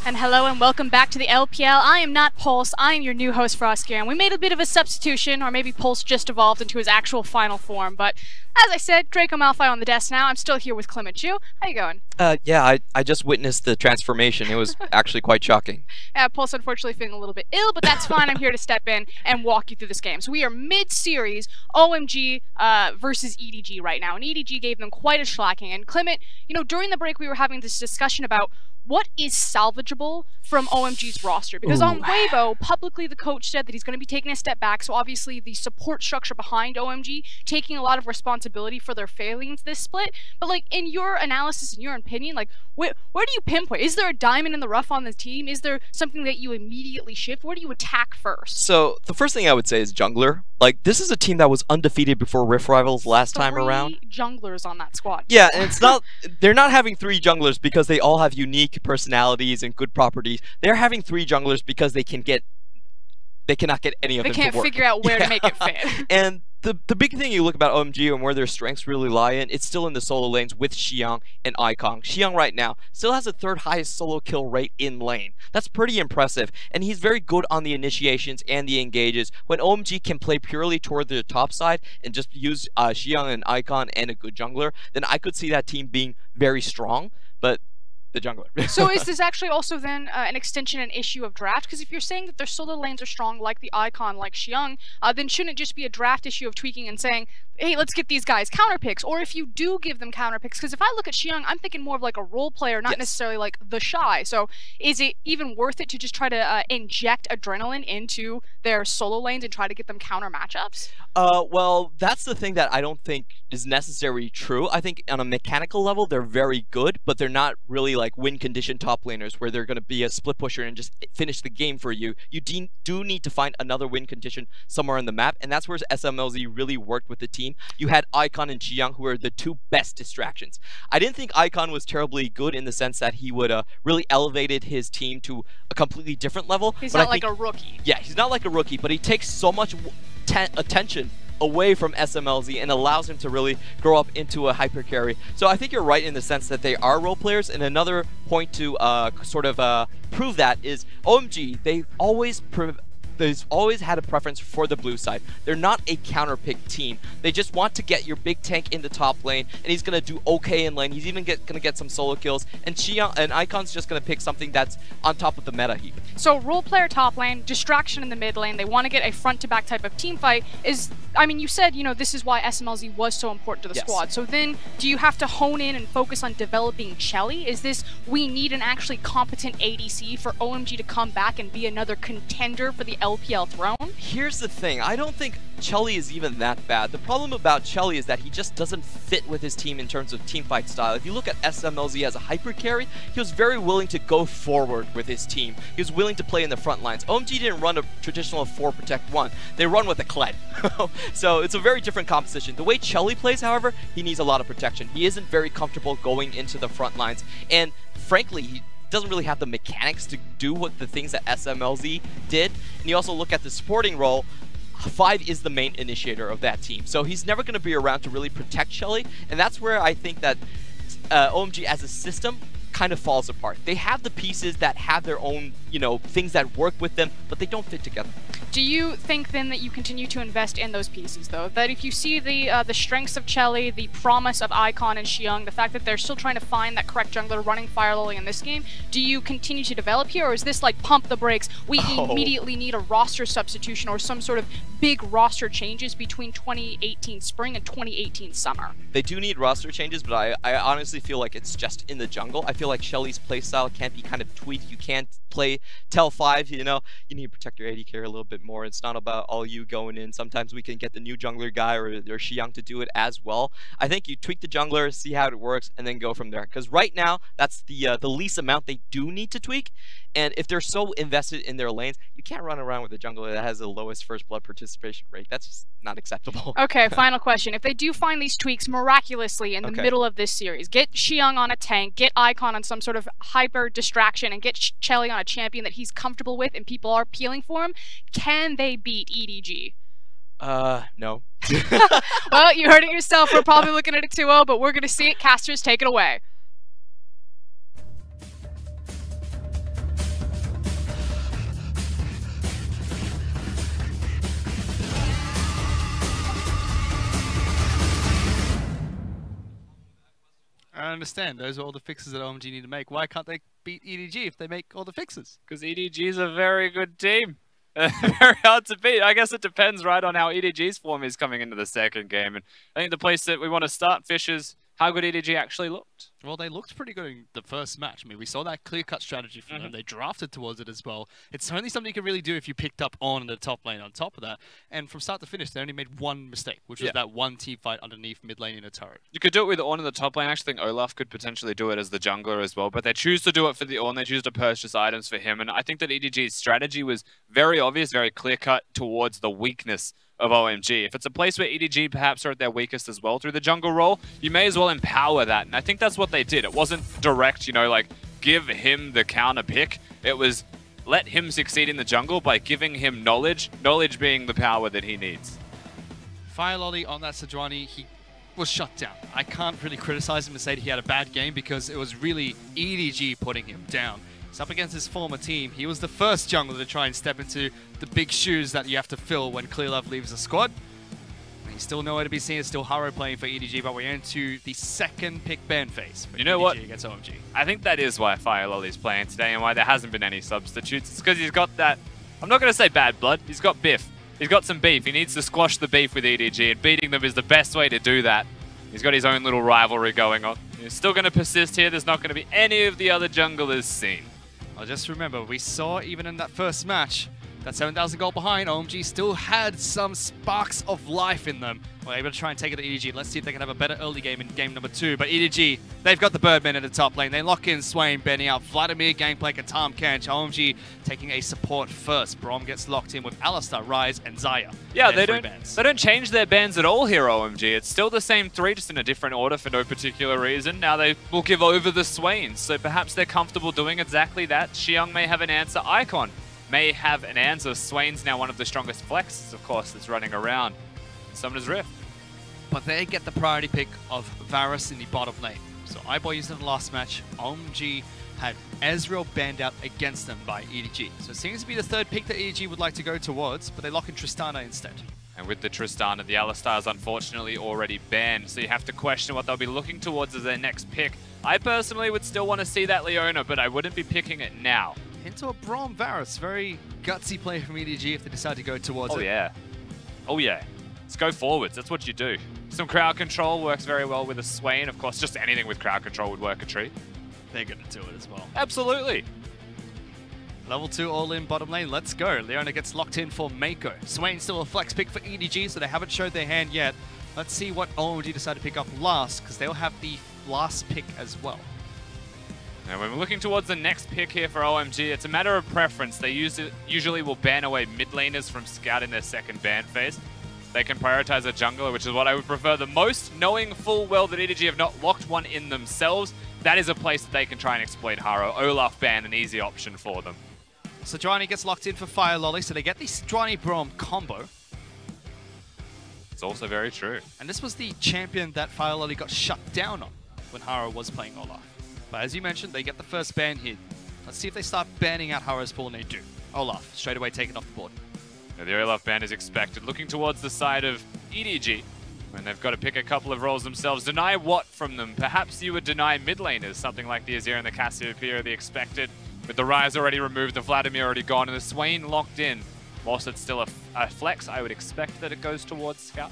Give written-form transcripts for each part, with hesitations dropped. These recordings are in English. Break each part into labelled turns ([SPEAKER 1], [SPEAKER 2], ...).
[SPEAKER 1] And hello and welcome back to the LPL. I am not Pulse, I am your new host FLICKR, and we made a bit of a substitution, or maybe Pulse just evolved into his actual final form, but as I said, Draco Malfoy on the desk now. I'm still here with Clement Chu. How you going?
[SPEAKER 2] Yeah, I just witnessed the transformation. It was actually quite shocking.
[SPEAKER 1] Yeah, Pulse unfortunately feeling a little bit ill, but that's fine. I'm here to step in and walk you through this game. So we are mid-series OMG versus EDG right now, and EDG gave them quite a shellacking. And Clement, you know, during the break we were having this discussion about what is salvageable from OMG's roster? Because on Weibo, publicly the coach said that he's going to be taking a step back, so obviously the support structure behind OMG taking a lot of responsibility for their failings this split. But like, in your analysis, in your opinion, like, where do you pinpoint? Is there a diamond in the rough on the team? Is there something that you immediately shift? Where do you attack first?
[SPEAKER 2] So, the first thing I would say is jungler. Like, this is a team that was undefeated before Rift Rivals last time around.
[SPEAKER 1] 3 junglers on that squad.
[SPEAKER 2] Yeah, and it's not, they're not having 3 junglers because they all have unique personalities and good properties. They're having 3 junglers because they cannot get any of them to work.
[SPEAKER 1] They can't figure out where to make it fit.
[SPEAKER 2] And the big thing you look about OMG and where their strengths really lie in, it's still in the solo lanes with Xiang and Icon. Xiang right now still has the 3rd highest solo kill rate in lane. That's pretty impressive, and he's very good on the initiations and the engages. When OMG can play purely toward the top side and just use Xiang and Icon and a good jungler, then I could see that team being very strong, but the jungler.
[SPEAKER 1] So is this actually also then an extension and issue of draft? Because if you're saying that their solo lanes are strong, like the Icon, like Xiang, then shouldn't it just be a draft issue of tweaking and saying, hey, let's get these guys counter picks? Or if you do give them counter picks, because if I look at Xiang, I'm thinking more of like a role player, not necessarily like the Shy. So is it even worth it to just try to inject adrenaline into their solo lanes and try to get them counter matchups?
[SPEAKER 2] Well, that's the thing that I don't think is necessarily true. I think on a mechanical level, they're very good, but they're not really like win condition top laners where they're going to be a split pusher and just finish the game for you. You do need to find another win condition somewhere on the map, and that's where SMLZ really worked with the team. You had Icon and Xiang, who were the 2 best distractions. I didn't think Icon was terribly good in the sense that he would really elevated his team to a completely different level.
[SPEAKER 1] He's not like a rookie.
[SPEAKER 2] Yeah, he's not like a rookie, but he takes so much attention away from SMLZ and allows him to really grow up into a hyper carry. So I think you're right in the sense that they are role players, and another point to prove that is OMG, they've always had a preference for the blue side. They're not a counter pick team. They just want to get your big tank in the top lane, and he's going to do okay in lane. He's even going to get some solo kills, and Xiang and Icon's just going to pick something that's on top of the meta heap.
[SPEAKER 1] So role player top lane, distraction in the mid lane, they want to get a front to back type of team fight. I mean, you said, you know, this is why SMLZ was so important to the squad. So then do you have to hone in and focus on developing Chelly? Is this, we need an actually competent ADC for OMG to come back and be another contender for the LPL throne?
[SPEAKER 2] Here's the thing, I don't think Chelly is even that bad. The problem about Chelly is that he just doesn't fit with his team in terms of teamfight style. If you look at SMLZ as a hyper carry, he was very willing to go forward with his team. He was willing to play in the front lines. OMG didn't run a traditional 4 protect 1. They run with a Kled. So it's a very different composition. The way Chelly plays, however, he needs a lot of protection. He isn't very comfortable going into the front lines, and frankly, he doesn't really have the mechanics to do what the things that SMLZ did. And you also look at the supporting role, 5 is the main initiator of that team. So he's never going to be around to really protect Chelly, and that's where I think that OMG as a system kind of falls apart. They have the pieces that have their own, you know, things that work with them, but they don't fit together.
[SPEAKER 1] Do you think then that you continue to invest in those pieces, though? That if you see the strengths of Chelly, the promise of Icon and Xiang, the fact that they're still trying to find that correct jungler running Fire Lily in this game, do you continue to develop here, or is this like pump the brakes, we immediately need a roster substitution or some sort of big roster changes between 2018 spring and 2018 summer?
[SPEAKER 2] They do need roster changes, but I honestly feel like it's just in the jungle. I feel like Shelly's playstyle can't be kind of tweaked. You can't play Tell 5, you know, you need to protect your AD carry a little bit more. It's not about all you going in. Sometimes we can get the new jungler guy or Xiang to do it as well. I think you tweak the jungler, see how it works, and then go from there. Because right now, that's the least amount they do need to tweak. And if they're so invested in their lanes, you can't run around with a jungler that has the lowest first blood participation rate. That's just not acceptable.
[SPEAKER 1] Okay, final question. If they do find these tweaks miraculously in the middle of this series, get Xiang on a tank, get Icon on some sort of hyper distraction, and get Chelly on a champion that he's comfortable with and people are peeling for him, can they beat EDG?
[SPEAKER 2] No.
[SPEAKER 1] Well, you heard it yourself. We're probably looking at a 2-0, but we're going to see it. Casters, take it away.
[SPEAKER 3] don't understand. Those are all the fixes that OMG need to make. Why can't they beat EDG if they make all the fixes?
[SPEAKER 4] Because EDG is a very good team. Very hard to beat. I guess it depends, right, on how EDG's form is coming into the second game. And I think the place that we want to start, Fish, is how good EDG actually looked.
[SPEAKER 3] Well, they looked pretty good in the first match. I mean, we saw that clear-cut strategy from them. They drafted towards it as well. It's only something you can really do if you picked up on the top lane on top of that. And from start to finish, they only made one mistake, which was that one team fight underneath mid lane in a turret.
[SPEAKER 4] You could do it with Ornn in the top lane. I actually think Olaf could potentially do it as the jungler as well. But they choose to do it for the Ornn. They choose to purchase items for him. And I think that EDG's strategy was very obvious, very clear-cut towards the weakness of OMG. If it's a place where EDG perhaps are at their weakest as well through the jungle role, you may as well empower that. And I think that's what they did. It wasn't direct, you know, like give him the counter pick. It was let him succeed in the jungle by giving him knowledge, knowledge being the power that he needs.
[SPEAKER 3] Fire Lolly on that Sejuani, he was shut down. I can't really criticize him and say that he had a bad game because it was really EDG putting him down. He's up against his former team. He was the first jungler to try and step into the big shoes that you have to fill when Clearlove leaves the squad. He's still nowhere to be seen. It's still Haro playing for EDG, but we're into the second pick ban phase for EDG against OMG.
[SPEAKER 4] I think that is why Fire Lolly's playing today and why there hasn't been any substitutes. It's because he's got that, I'm not going to say bad blood, he's got biff. He's got some beef. He needs to squash the beef with EDG, and beating them is the best way to do that. He's got his own little rivalry going on. He's still going to persist here. There's not going to be any of the other junglers seen.
[SPEAKER 3] Well, just remember, we saw even in that first match, that 7,000 gold behind, OMG still had some sparks of life in them. We're able to try and take it to EDG. Let's see if they can have a better early game in game number 2. But EDG, they've got the Birdman in the top lane. They lock in Swain, Benny out, Vladimir, Gangplank, and Tom Kench. OMG taking a support first. Brom gets locked in with Alistar, Ryze, and Xayah.
[SPEAKER 4] Yeah, they don't change their bans at all here, OMG. It's still the same 3, just in a different order for no particular reason. Now they will give over the Swains, so perhaps they're comfortable doing exactly that. Xiang may have an answer. Icon may have an answer. Swain's now one of the strongest flexes, of course, that's running around. Summoner's Rift.
[SPEAKER 3] But they get the priority pick of Varus in the bottom lane. So iBoy used it in the last match. OMG had Ezreal banned out against them by EDG. So it seems to be the third pick that EDG would like to go towards, but they lock in Tristana instead.
[SPEAKER 4] And with the Tristana, the Alistar is unfortunately already banned, so you have to question what they'll be looking towards as their next pick. I personally would still want to see that Leona, but I wouldn't be picking it now.
[SPEAKER 3] Into a Brom Varus. Very gutsy play from EDG if they decide to go towards it.
[SPEAKER 4] Oh yeah. Let's go forwards. That's what you do. Some crowd control works very well with a Swain. Of course, just anything with crowd control would work a treat.
[SPEAKER 3] They're going to do it as well.
[SPEAKER 4] Absolutely.
[SPEAKER 3] Level 2 all-in bottom lane. Let's go. Leona gets locked in for Mako. Swain still a flex pick for EDG, so they haven't showed their hand yet. Let's see what OMG decide to pick up last, because they'll have the last pick as well.
[SPEAKER 4] Now, when we're looking towards the next pick here for OMG, it's a matter of preference. They usually will ban away mid laners from scouting their second ban phase. They can prioritize a jungler, which is what I would prefer the most, knowing full well that EDG have not locked one in themselves. That is a place that they can try and exploit Haro. Olaf ban, an easy option for them.
[SPEAKER 3] Sejuani gets locked in for Fire Lolly, so they get the Sejuani Brom combo.
[SPEAKER 4] It's also very true.
[SPEAKER 3] And this was the champion that Fire Lolly got shut down on when Haro was playing Olaf. But as you mentioned, they get the first ban hit. Let's see if they start banning out Haro's pool, and they do. Olaf, straight away taken off the board.
[SPEAKER 4] Now, the Olaf ban is expected. Looking towards the side of EDG, when they've got to pick a couple of roles themselves. Deny what from them? Perhaps you would deny mid laners, something like the Azir and the Cassiopeia, the expected. With the Ryze already removed, the Vladimir already gone, and the Swain locked in. Whilst it's still a flex, I would expect that it goes towards Scout.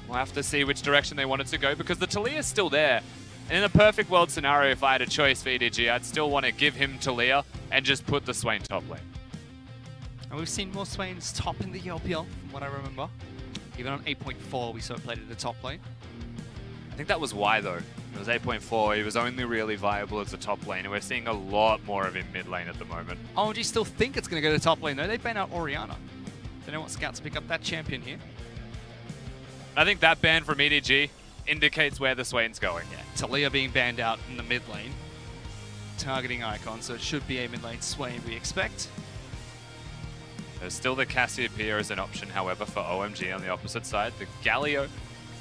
[SPEAKER 4] We'll have to see which direction they want it to go, because the Talia is still there. And in a perfect world scenario, if I had a choice for EDG, I'd still want to give him Talia and just put the Swain top lane.
[SPEAKER 3] And we've seen more Swains top in the LPL, from what I remember. Even on 8.4, we saw it played in the top lane.
[SPEAKER 4] I think that was why, though. It was 8.4. He was only really viable as a top lane, and we're seeing a lot more of him mid lane at the moment.
[SPEAKER 3] OMG still think it's going to go to top lane, though. They ban out Orianna. They don't want Scouts to pick up that champion here.
[SPEAKER 4] I think that ban from EDG indicates where the Swain's going.
[SPEAKER 3] Yeah, Talia being banned out in the mid lane. Targeting Icon, so it should be a mid lane Swain, we expect.
[SPEAKER 4] There's still the Cassiopeia as an option, however, for OMG on the opposite side. The Galio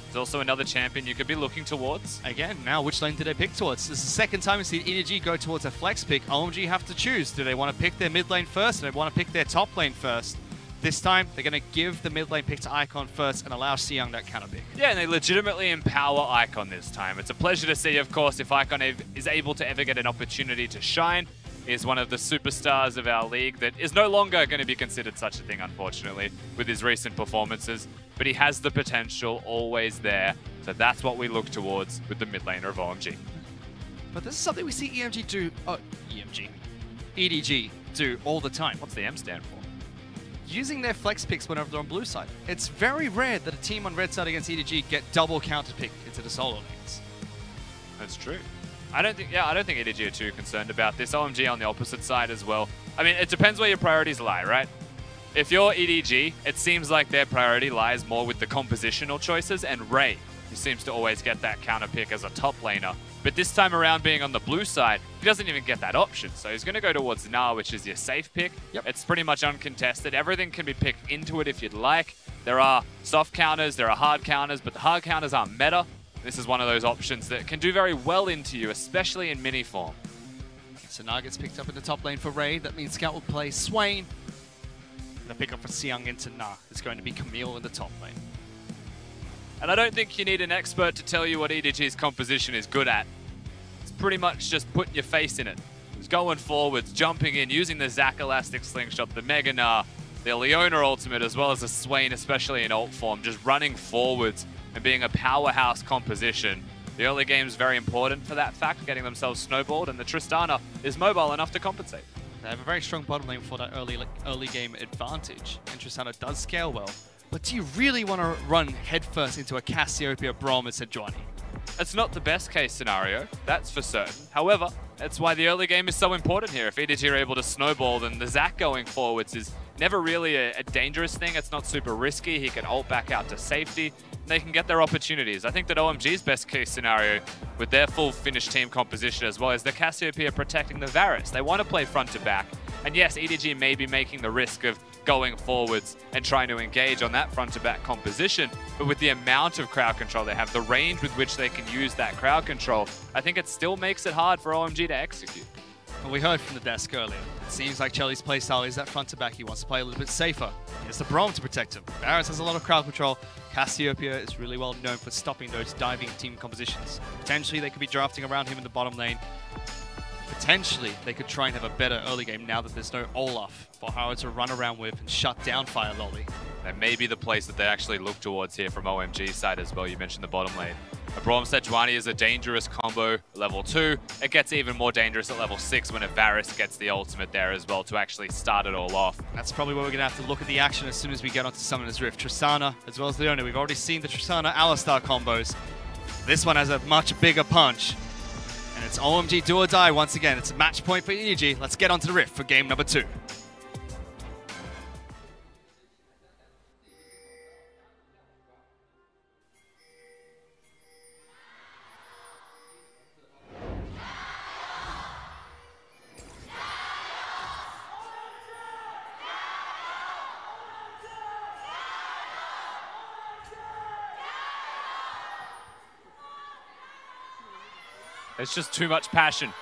[SPEAKER 4] is also another champion you could be looking towards.
[SPEAKER 3] Again, now which lane do they pick towards? This is the second time we see EDG go towards a flex pick. OMG have to choose. Do they want to pick their mid lane first? Do they want to pick their top lane first? This time, they're going to give the mid lane pick to Icon first and allow Seyoung that counter pick.
[SPEAKER 4] Yeah, and they legitimately empower Icon this time. It's a pleasure to see, of course, if Icon is able to ever get an opportunity to shine. He's one of the superstars of our league that is no longer going to be considered such a thing, unfortunately, with his recent performances. But he has the potential always there. So that's what we look towards with the mid laner of OMG.
[SPEAKER 3] But this is something we see EMG do... Oh, EMG. EDG do all the time.
[SPEAKER 4] What's the M stand for?
[SPEAKER 3] Using their flex picks whenever they're on blue side. It's very rare that a team on red side against EDG get double counter pick into the solo lanes.
[SPEAKER 4] That's true. I don't think EDG are too concerned about this. OMG on the opposite side as well. I mean, it depends where your priorities lie, right? If you're EDG, it seems like their priority lies more with the compositional choices, and Ray, who seems to always get that counter pick as a top laner. But this time around, being on the blue side, he doesn't even get that option. So he's going to go towards Na, which is your safe pick.
[SPEAKER 3] Yep.
[SPEAKER 4] It's pretty much uncontested. Everything can be picked into it if you'd like. There are soft counters, there are hard counters, but the hard counters aren't meta. This is one of those options that can do very well into you, especially in mini form.
[SPEAKER 3] So Na gets picked up in the top lane for Ray. That means Scout will play Swain. The pickup for Seyoung into Na is going to be Camille in the top lane.
[SPEAKER 4] And I don't think you need an expert to tell you what EDG's composition is good at. It's pretty much just putting your face in it. It's going forwards, jumping in, using the Zac Elastic Slingshot, the Mega Na, the Leona ultimate, as well as the Swain, especially in ult form, just running forwards and being a powerhouse composition. The early game is very important for that fact, getting themselves snowballed, and the Tristana is mobile enough to compensate.
[SPEAKER 3] They have a very strong bottom lane for that early game advantage, and Tristana does scale well. But do you really want to run headfirst into a Cassiopeia, Braum, and Sejuani?
[SPEAKER 4] It's not the best case scenario, that's for certain. However, that's why the early game is so important here. If EDG are able to snowball, then the Zac going forwards is never really a dangerous thing. It's not super risky. He can ult back out to safety. They can get their opportunities. I think that OMG's best case scenario with their full Finnish team composition as well as the Cassiopeia protecting the Varus. They want to play front to back. And yes, EDG may be making the risk of going forwards and trying to engage on that front to back composition, but with the amount of crowd control they have, the range with which they can use that crowd control, I think it still makes it hard for OMG to execute.
[SPEAKER 3] Well, we heard from the desk earlier. It seems like Chelly's playstyle is that front to back. He wants to play a little bit safer. He has the Braum to protect him. Varus has a lot of crowd control. Cassiopeia is really well known for stopping those diving team compositions. Potentially, they could be drafting around him in the bottom lane. Potentially, they could try and have a better early game now that there's no Olaf for Howard to run around with and shut down Fire Lolly.
[SPEAKER 4] That may be the place that they actually look towards here from OMG's side as well. You mentioned the bottom lane. A Braum Sejuani is a dangerous combo at level 2. It gets even more dangerous at level 6 when a Varus gets the ultimate there as well to actually start it all off.
[SPEAKER 3] That's probably where we're going to have to look at the action as soon as we get onto Summoner's Rift. Tristana, as well as Leona. We've already seen the Tristana Alistar combos. This one has a much bigger punch. And it's OMG do or die once again. It's a match point for EDG. Let's get onto the Rift for game number 2.
[SPEAKER 4] It's just too much passion.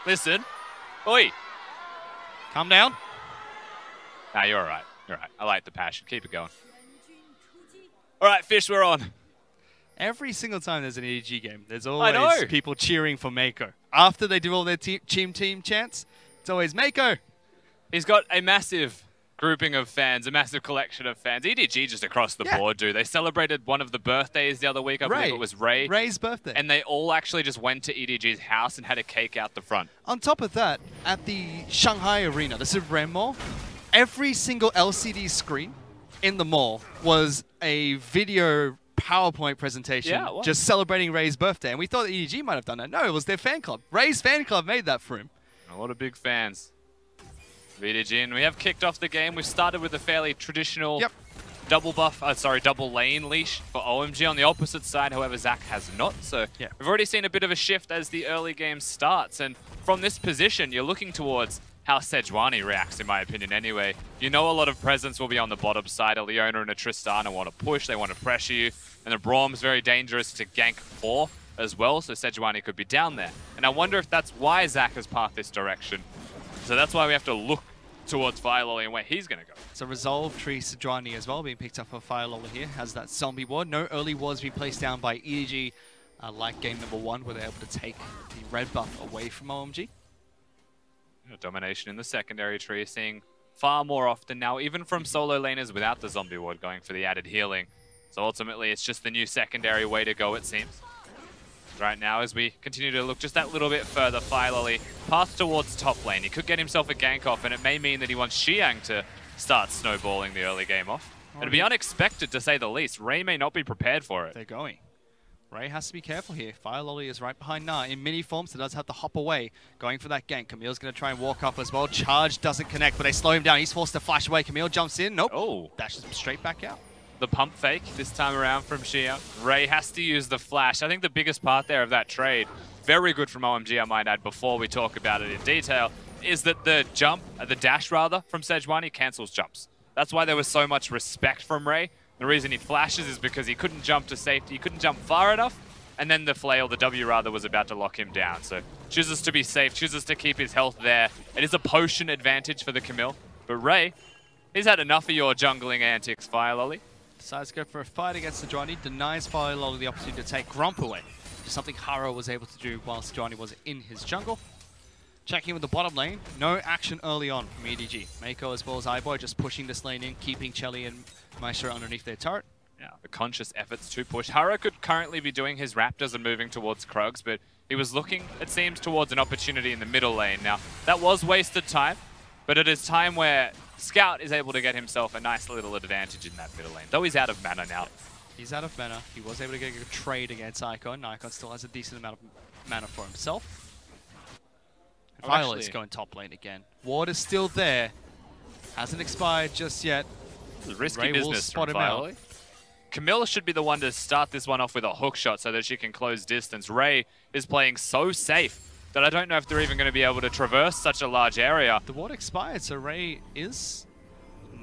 [SPEAKER 4] Listen. Oi.
[SPEAKER 3] Calm down.
[SPEAKER 4] Nah, you're all right. You're all right. I like the passion. Keep it going. All right, Fish, we're on.
[SPEAKER 3] Every single time there's an EDG game, there's always people cheering for Mako. After they do all their team chants, it's always Mako.
[SPEAKER 4] He's got a massive grouping of fans, a massive collection of fans. EDG just across the board, dude. They celebrated one of the birthdays the other week. I believe it was Ray.
[SPEAKER 3] Ray's birthday.
[SPEAKER 4] And they all actually just went to EDG's house and had a cake out the front.
[SPEAKER 3] On top of that, at the Shanghai Arena, the Super Brand Mall, every single LCD screen in the mall was a video PowerPoint presentation just celebrating Ray's birthday. And we thought EDG might have done that. No, it was their fan club. Ray's fan club made that for him.
[SPEAKER 4] A lot of big fans. EDG, and we have kicked off the game. We've started with a fairly traditional double lane leash for OMG on the opposite side. However, Zac has not. So we've already seen a bit of a shift as the early game starts. And from this position, you're looking towards how Sejuani reacts, in my opinion, anyway. You know a lot of presence will be on the bottom side. A Leona and a Tristana want to push. They want to pressure you. And the Braum's very dangerous to gank 4 as well. So Sejuani could be down there. And I wonder if that's why Zac has pathed this direction. So that's why we have to look towards FlyLolly and where he's going to go.
[SPEAKER 3] So Resolve, Tree, Sejuani as well being picked up for FlyLolly here. Has that zombie ward. No early wards being placed down by EDG, like game number 1, where they're able to take the red buff away from OMG.
[SPEAKER 4] Domination in the secondary tree, seeing far more often now, even from solo laners without the zombie ward going for the added healing. So ultimately, it's just the new secondary way to go, it seems. Right now, as we continue to look just that little bit further, FlyLolly path towards top lane. He could get himself a gank off, and it may mean that he wants Xiang to start snowballing the early game off. It'd be unexpected, to say the least. Ray may not be prepared for it.
[SPEAKER 3] They're going. Ray has to be careful here. FlyLolly is right behind Na in mini form, so does have to hop away, going for that gank. Camille's going to try and walk up as well. Charge doesn't connect, but they slow him down. He's forced to flash away. Camille jumps in. Nope.
[SPEAKER 4] Oh.
[SPEAKER 3] Dashes him straight back out.
[SPEAKER 4] The pump fake this time around from Xiang. Ray has to use the flash. I think the biggest part there of that trade, very good from OMG, I might add, before we talk about it in detail, is that the jump, the dash rather, from Sejuani cancels jumps. That's why there was so much respect from Ray. The reason he flashes is because he couldn't jump to safety, he couldn't jump far enough, and then the flail, the W rather, was about to lock him down. So chooses to be safe, chooses to keep his health there. It is a potion advantage for the Camille. But Ray, he's had enough of your jungling antics, FlyLolly.
[SPEAKER 3] Decides to go for a fight against Sejuani, denies FlyLolly the opportunity to take Gromp away. Something Haro was able to do while Sejuani was in his jungle. Checking with the bottom lane, no action early on from EDG. Mako as well as iBoy just pushing this lane in, keeping Chelly and Maestro underneath their turret.
[SPEAKER 4] Yeah, the conscious efforts to push. Haro could currently be doing his Raptors and moving towards Krugs, but he was looking, it seems, towards an opportunity in the middle lane. Now, that was wasted time, but it is time where Scout is able to get himself a nice little advantage in that middle lane, though he's out of mana now.
[SPEAKER 3] He's out of mana. He was able to get a trade against Icon. Icon still has a decent amount of mana for himself. FlyLolly's going top lane again. Ward is still there. Hasn't expired just yet.
[SPEAKER 4] Risky
[SPEAKER 3] Ray
[SPEAKER 4] business from FlyLolly. Camille should be the one to start this one off with a hook shot so that she can close distance. Ray is playing so safe that I don't know if they're even going to be able to traverse such a large area.
[SPEAKER 3] The ward expired, so Ray is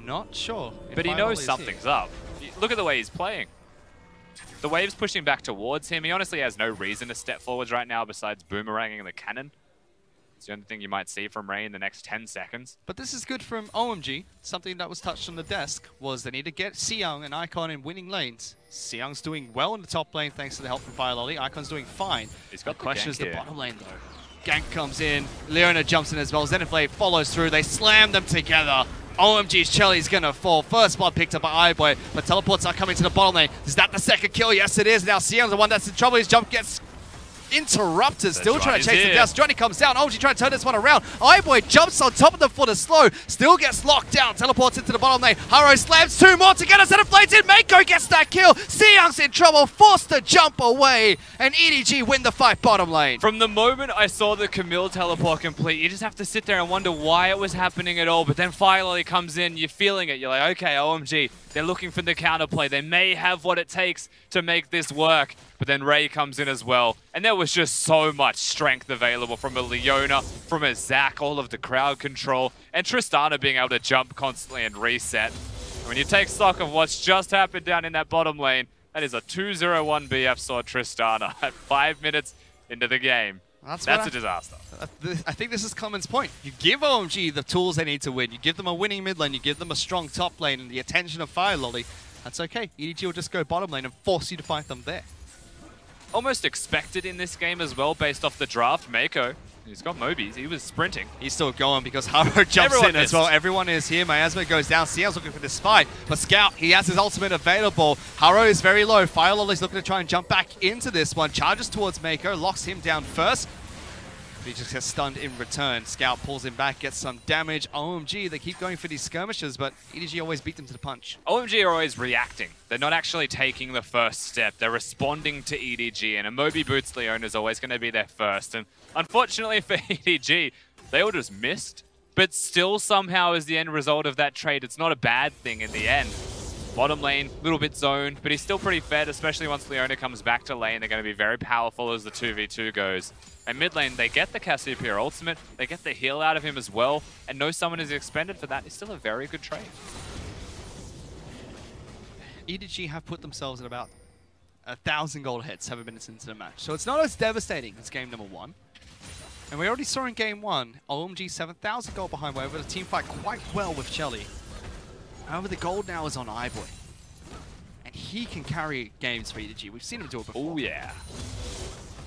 [SPEAKER 3] not sure.
[SPEAKER 4] But he knows something's up. Look at the way he's playing. The wave's pushing back towards him. He honestly has no reason to step forwards right now besides boomeranging the cannon. It's the only thing you might see from Ray in the next 10 seconds.
[SPEAKER 3] But this is good from OMG. Something that was touched on the desk was they need to get Xiang and Icon in winning lanes. Xiang's doing well in the top lane thanks to the help from FlyLolly. Icon's doing fine.
[SPEAKER 4] He's got
[SPEAKER 3] the question is the
[SPEAKER 4] here.
[SPEAKER 3] bottom lane though. Gank comes in. Leona jumps in as well. Xenoblade follows through. They slam them together. OMG's Chelly's gonna fall. First blood picked up by iBoy, but teleports are coming to the bottom lane. Is that the second kill? Yes, it is. Now Xiang's the one that's in trouble. His jump gets interrupted, still trying to chase him down. Johnny comes down. OMG trying to turn this one around. iBoy jumps on top of them for the slow. Still gets locked down. Teleports into the bottom lane. Haro slams 2 more together. Xenoblades in. Mako gets that kill. Xiang's in trouble. Forced to jump away. And EDG win the fight bottom lane.
[SPEAKER 4] From the moment I saw the Camille teleport complete, you just have to sit there and wonder why it was happening at all. But then finally comes in. You're feeling it. You're like, okay, OMG. They're looking for the counterplay. They may have what it takes to make this work. But then Ray comes in as well. And there was just so much strength available from a Leona, from a Zac, all of the crowd control, and Tristana being able to jump constantly and reset. And when you take stock of what's just happened down in that bottom lane, that is a 2-0-1 BF saw Tristana at 5 minutes into the game. That's a disaster.
[SPEAKER 3] I think this is Common's point. You give OMG the tools they need to win. You give them a winning mid lane. You give them a strong top lane and the attention of FlyLolly. That's okay. EDG will just go bottom lane and force you to fight them there.
[SPEAKER 4] Almost expected in this game as well, based off the draft. Mako, he's got Mobies. He was sprinting.
[SPEAKER 3] He's still going because Haro jumps in as well. Everyone is here. Miasma goes down. Xiang's looking for this fight. But Scout, he has his ultimate available. Haro is very low. FlyLolly's looking to try and jump back into this one. Charges towards Mako. Locks him down first. He just gets stunned in return. Scout pulls him back, gets some damage. OMG, they keep going for these skirmishes, but EDG always beat them to the punch.
[SPEAKER 4] OMG are always reacting. They're not actually taking the first step. They're responding to EDG, and a Moby Boots Leona is always going to be their first. And unfortunately for EDG, they all just missed. But still somehow as the end result of that trade, it's not a bad thing in the end. Bottom lane, a little bit zoned, but he's still pretty fed, especially once Leona comes back to lane. They're going to be very powerful as the 2v2 goes. And mid lane, they get the Cassiopeia ultimate, they get the heal out of him as well, and no summon is expended for that. It's still a very good trade.
[SPEAKER 3] EDG have put themselves at about 1,000 gold hits 7 minutes into the match. So it's not as devastating as game number 1. And we already saw in game 1, OMG 7,000 gold behind, were able to team fight quite well with Chelly. However, the gold now is on iBoy. And he can carry games for EDG. We've seen him do it before.
[SPEAKER 4] Oh yeah.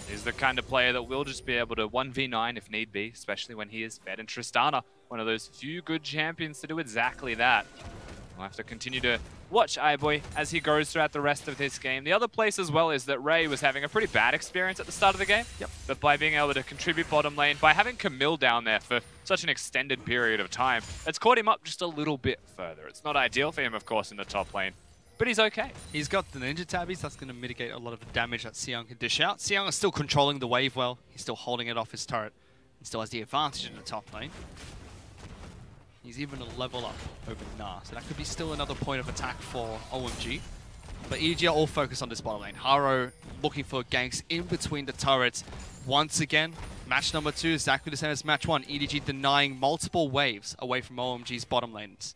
[SPEAKER 4] He's the kind of player that will just be able to 1v9 if need be, especially when he is fed. And Tristana, one of those few good champions to do exactly that. We'll have to continue to watch iBoy as he goes throughout the rest of this game. The other place as well is that Ray was having a pretty bad experience at the start of the game.
[SPEAKER 3] Yep.
[SPEAKER 4] But by being able to contribute bottom lane, by having Camille down there for such an extended period of time, it's caught him up just a little bit further. It's not ideal for him, of course, in the top lane, but he's okay.
[SPEAKER 3] He's got the ninja tabbies. That's going to mitigate a lot of the damage that Seong can dish out. Seong is still controlling the wave well. He's still holding it off his turret. He still has the advantage in the top lane. He's even a level up over Na, so that could be still another point of attack for OMG. But EDG are all focused on this bottom lane. Haro looking for ganks in between the turrets. Once again, match number 2 is exactly the same as match 1. EDG denying multiple waves away from OMG's bottom lanes.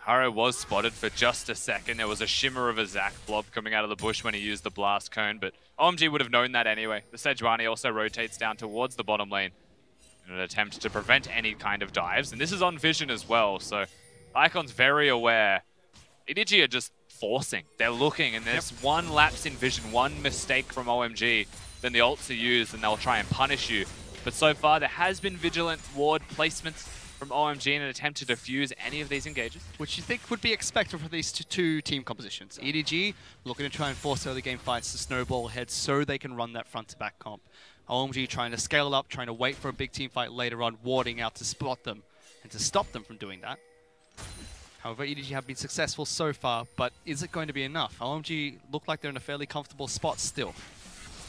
[SPEAKER 4] Haro was spotted for just a second. There was a shimmer of a Zac blob coming out of the bush when he used the blast cone, but OMG would have known that anyway. The Sejuani also rotates down towards the bottom lane in an attempt to prevent any kind of dives. And this is on vision as well, so Icon's very aware. EDG are just forcing. They're looking, and there's one lapse in vision, one mistake from OMG, then the ults are used and they'll try and punish you. But so far, there has been vigilant ward placements from OMG in an attempt to defuse any of these engages.
[SPEAKER 3] Which you think would be expected for these two team compositions. EDG looking to try and force early game fights to snowball ahead so they can run that front-to-back comp. OMG trying to scale it up, trying to wait for a big team fight later on, warding out to spot them and to stop them from doing that. However, EDG have been successful so far, but is it going to be enough? OMG look like they're in a fairly comfortable spot still.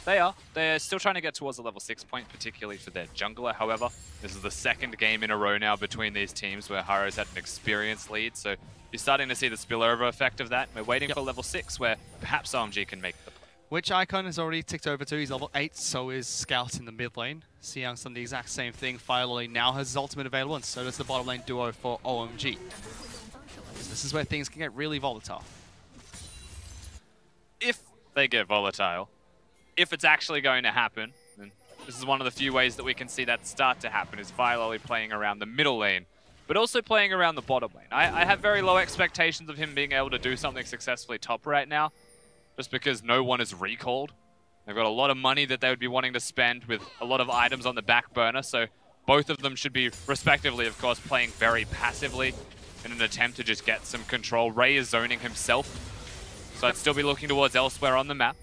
[SPEAKER 4] They are. They're still trying to get towards the level 6 point, particularly for their jungler. However, this is the second game in a row now between these teams where Haro's had an experienced lead, so you're starting to see the spillover effect of that. We're waiting for level 6 where perhaps OMG can make the play.
[SPEAKER 3] Which Icon has already ticked over to. He's level 8, so is Scout in the mid lane. Seong's done the exact same thing. FLICKR now has his ultimate available, and so does the bottom lane duo for OMG. So this is where things can get really volatile.
[SPEAKER 4] If they get volatile, if it's actually going to happen, then this is one of the few ways that we can see that start to happen, is FLICKR playing around the middle lane, but also playing around the bottom lane. I have very low expectations of him being able to do something successfully top right now, just because no one is recalled. They've got a lot of money that they would be wanting to spend with a lot of items on the back burner, so both of them should be, respectively, of course, playing very passively in an attempt to just get some control. Ray is zoning himself, so I'd still be looking towards elsewhere on the map.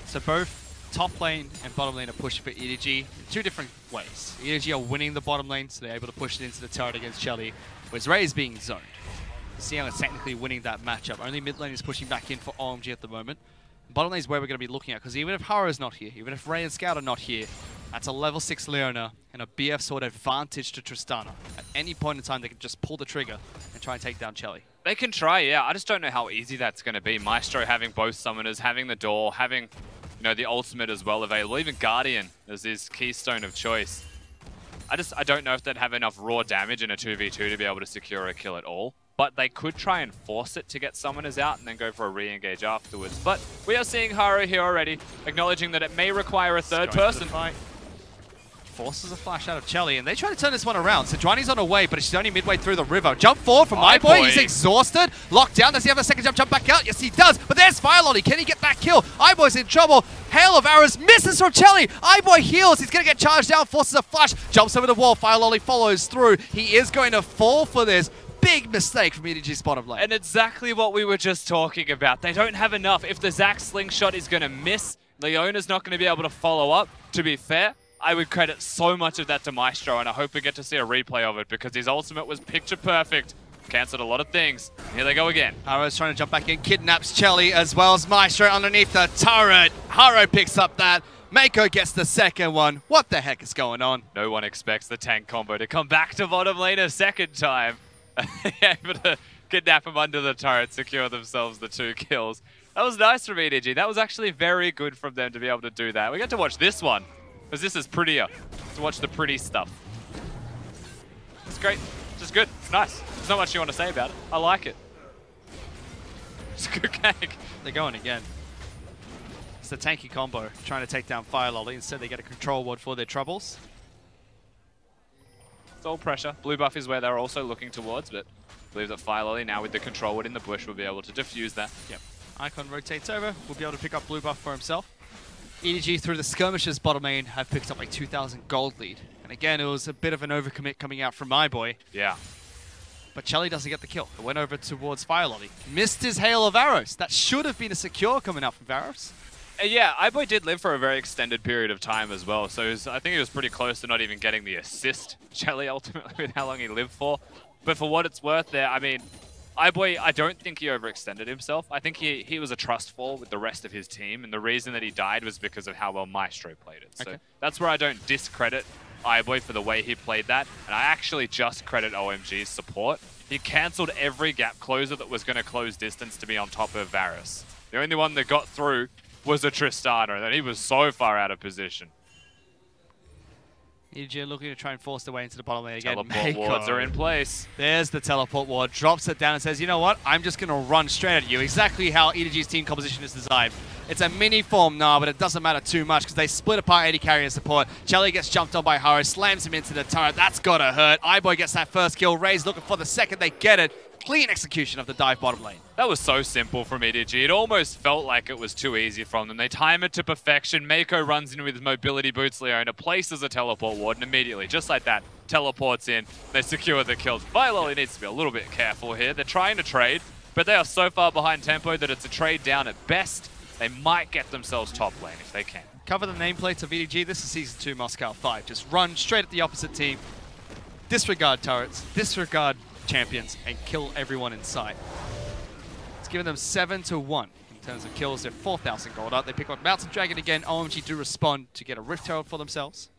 [SPEAKER 3] So both top lane and bottom lane are pushing for EDG in two different ways. EDG are winning the bottom lane, so they're able to push it into the turret against Chelly, whereas Ray is being zoned. Seong is technically winning that matchup. Only mid lane is pushing back in for OMG at the moment. Bottom lane is where we're going to be looking at, because even if Haro is not here, even if Ray and Scout are not here, that's a level 6 Leona and a BF sword advantage to Tristana. At any point in time, they can just pull the trigger and try and take down Chelly.
[SPEAKER 4] They can try, yeah. I just don't know how easy that's going to be. Maestro having both summoners, having the door, having, you know, the ultimate as well available. Even Guardian as his keystone of choice. I don't know if they'd have enough raw damage in a 2v2 to be able to secure a kill at all. But they could try and force it to get summoners out and then go for a re-engage afterwards. But we are seeing Haro here already, acknowledging that it may require a third person.
[SPEAKER 3] Forces a flash out of Chelly, and they try to turn this one around. Sejuani's on her way, but she's only midway through the river. Jump forward from iBoy. He's exhausted. Locked down. Does he have a second jump back out? Yes, he does. But there's FLICKR. Can he get that kill? iBoy's in trouble. Hail of arrows misses from Chelly. iBoy heals. He's going to get charged down. Forces a flash. Jumps over the wall. FLICKR follows through. He is going to fall for this. Big mistake from EDG's bottom lane.
[SPEAKER 4] And exactly what we were just talking about. They don't have enough. If the Zac slingshot is going to miss, Leona's not going to be able to follow up. To be fair, I would credit so much of that to Maestro, and I hope we get to see a replay of it because his ultimate was picture perfect. Cancelled a lot of things. Here they go again.
[SPEAKER 3] Haro's trying to jump back in, kidnaps Chelly as well as Maestro underneath the turret. Haro picks up that. Mako gets the second one. What the heck is going on?
[SPEAKER 4] No one expects the tank combo to come back to bottom lane a second time. Able to kidnap him under the turret, secure themselves the 2 kills. That was nice from EDG. That was actually very good from them to be able to do that. We get to watch this one, because this is prettier. To watch the pretty stuff. It's great. It's just good. It's nice. There's not much you want to say about it. I like it. It's a good gank.
[SPEAKER 3] They're going again. It's the tanky combo trying to take down Fire Lolly. Instead, they get a control ward for their troubles.
[SPEAKER 4] It's all pressure. Blue buff is where they're also looking towards, but I believe that Fire Lolly now with the control ward in the bush will be able to defuse that.
[SPEAKER 3] Yep. Icon rotates over. Will be able to pick up blue buff for himself. EDG through the skirmishes bottom lane have picked up a 2,000 gold lead. And again, it was a bit of an overcommit coming out from my boy.
[SPEAKER 4] Yeah.
[SPEAKER 3] But Chelly doesn't get the kill. It went over towards Fire Lolly. Missed his hail of arrows. That should have been a secure coming out from Varus.
[SPEAKER 4] Yeah, iBoy did live for a very extended period of time as well, so I think he was pretty close to not even getting the assist, Chelly, ultimately, with how long he lived for. But for what it's worth there, I mean, iBoy, I don't think he overextended himself. I think he was a trust fall with the rest of his team, and the reason that he died was because of how well Maestro played it. So that's where I don't discredit iBoy for the way he played that, and I actually just credit OMG's support. He cancelled every gap closer that was going to close distance to be on top of Varus. The only one that got through was a Tristana, and he was so far out of position.
[SPEAKER 3] EDG looking to try and force their way into the bottom lane again.
[SPEAKER 4] Teleport wards are in place.
[SPEAKER 3] There's the teleport ward, drops it down and says, you know what, I'm just going to run straight at you. Exactly how EDG's team composition is designed. It's a mini form now, but it doesn't matter too much because they split apart AD carry and support. Chelly gets jumped on by Haro, slams him into the turret. That's got to hurt. iBoy gets that first kill. Ray's looking for the second. They get it. Clean execution of the dive bottom lane. That
[SPEAKER 4] was so simple from EDG. It almost felt like it was too easy from them. They time it to perfection. Mako runs in with his mobility boots, Leona places a teleport ward, and immediately, just like that, teleports in. They secure the kills. Fire Lolly needs to be a little bit careful here. They're trying to trade, but they are so far behind tempo that it's a trade down at best. They might get themselves top lane if they can.
[SPEAKER 3] Cover the nameplates of EDG. This is Season 2 Moscow 5. Just run straight at the opposite team. Disregard turrets. Disregard champions and kill everyone in sight. It's given them 7-1 in terms of kills. They're 4,000 gold up. They pick up Mountain Dragon again. OMG do respond to get a Rift Herald for themselves.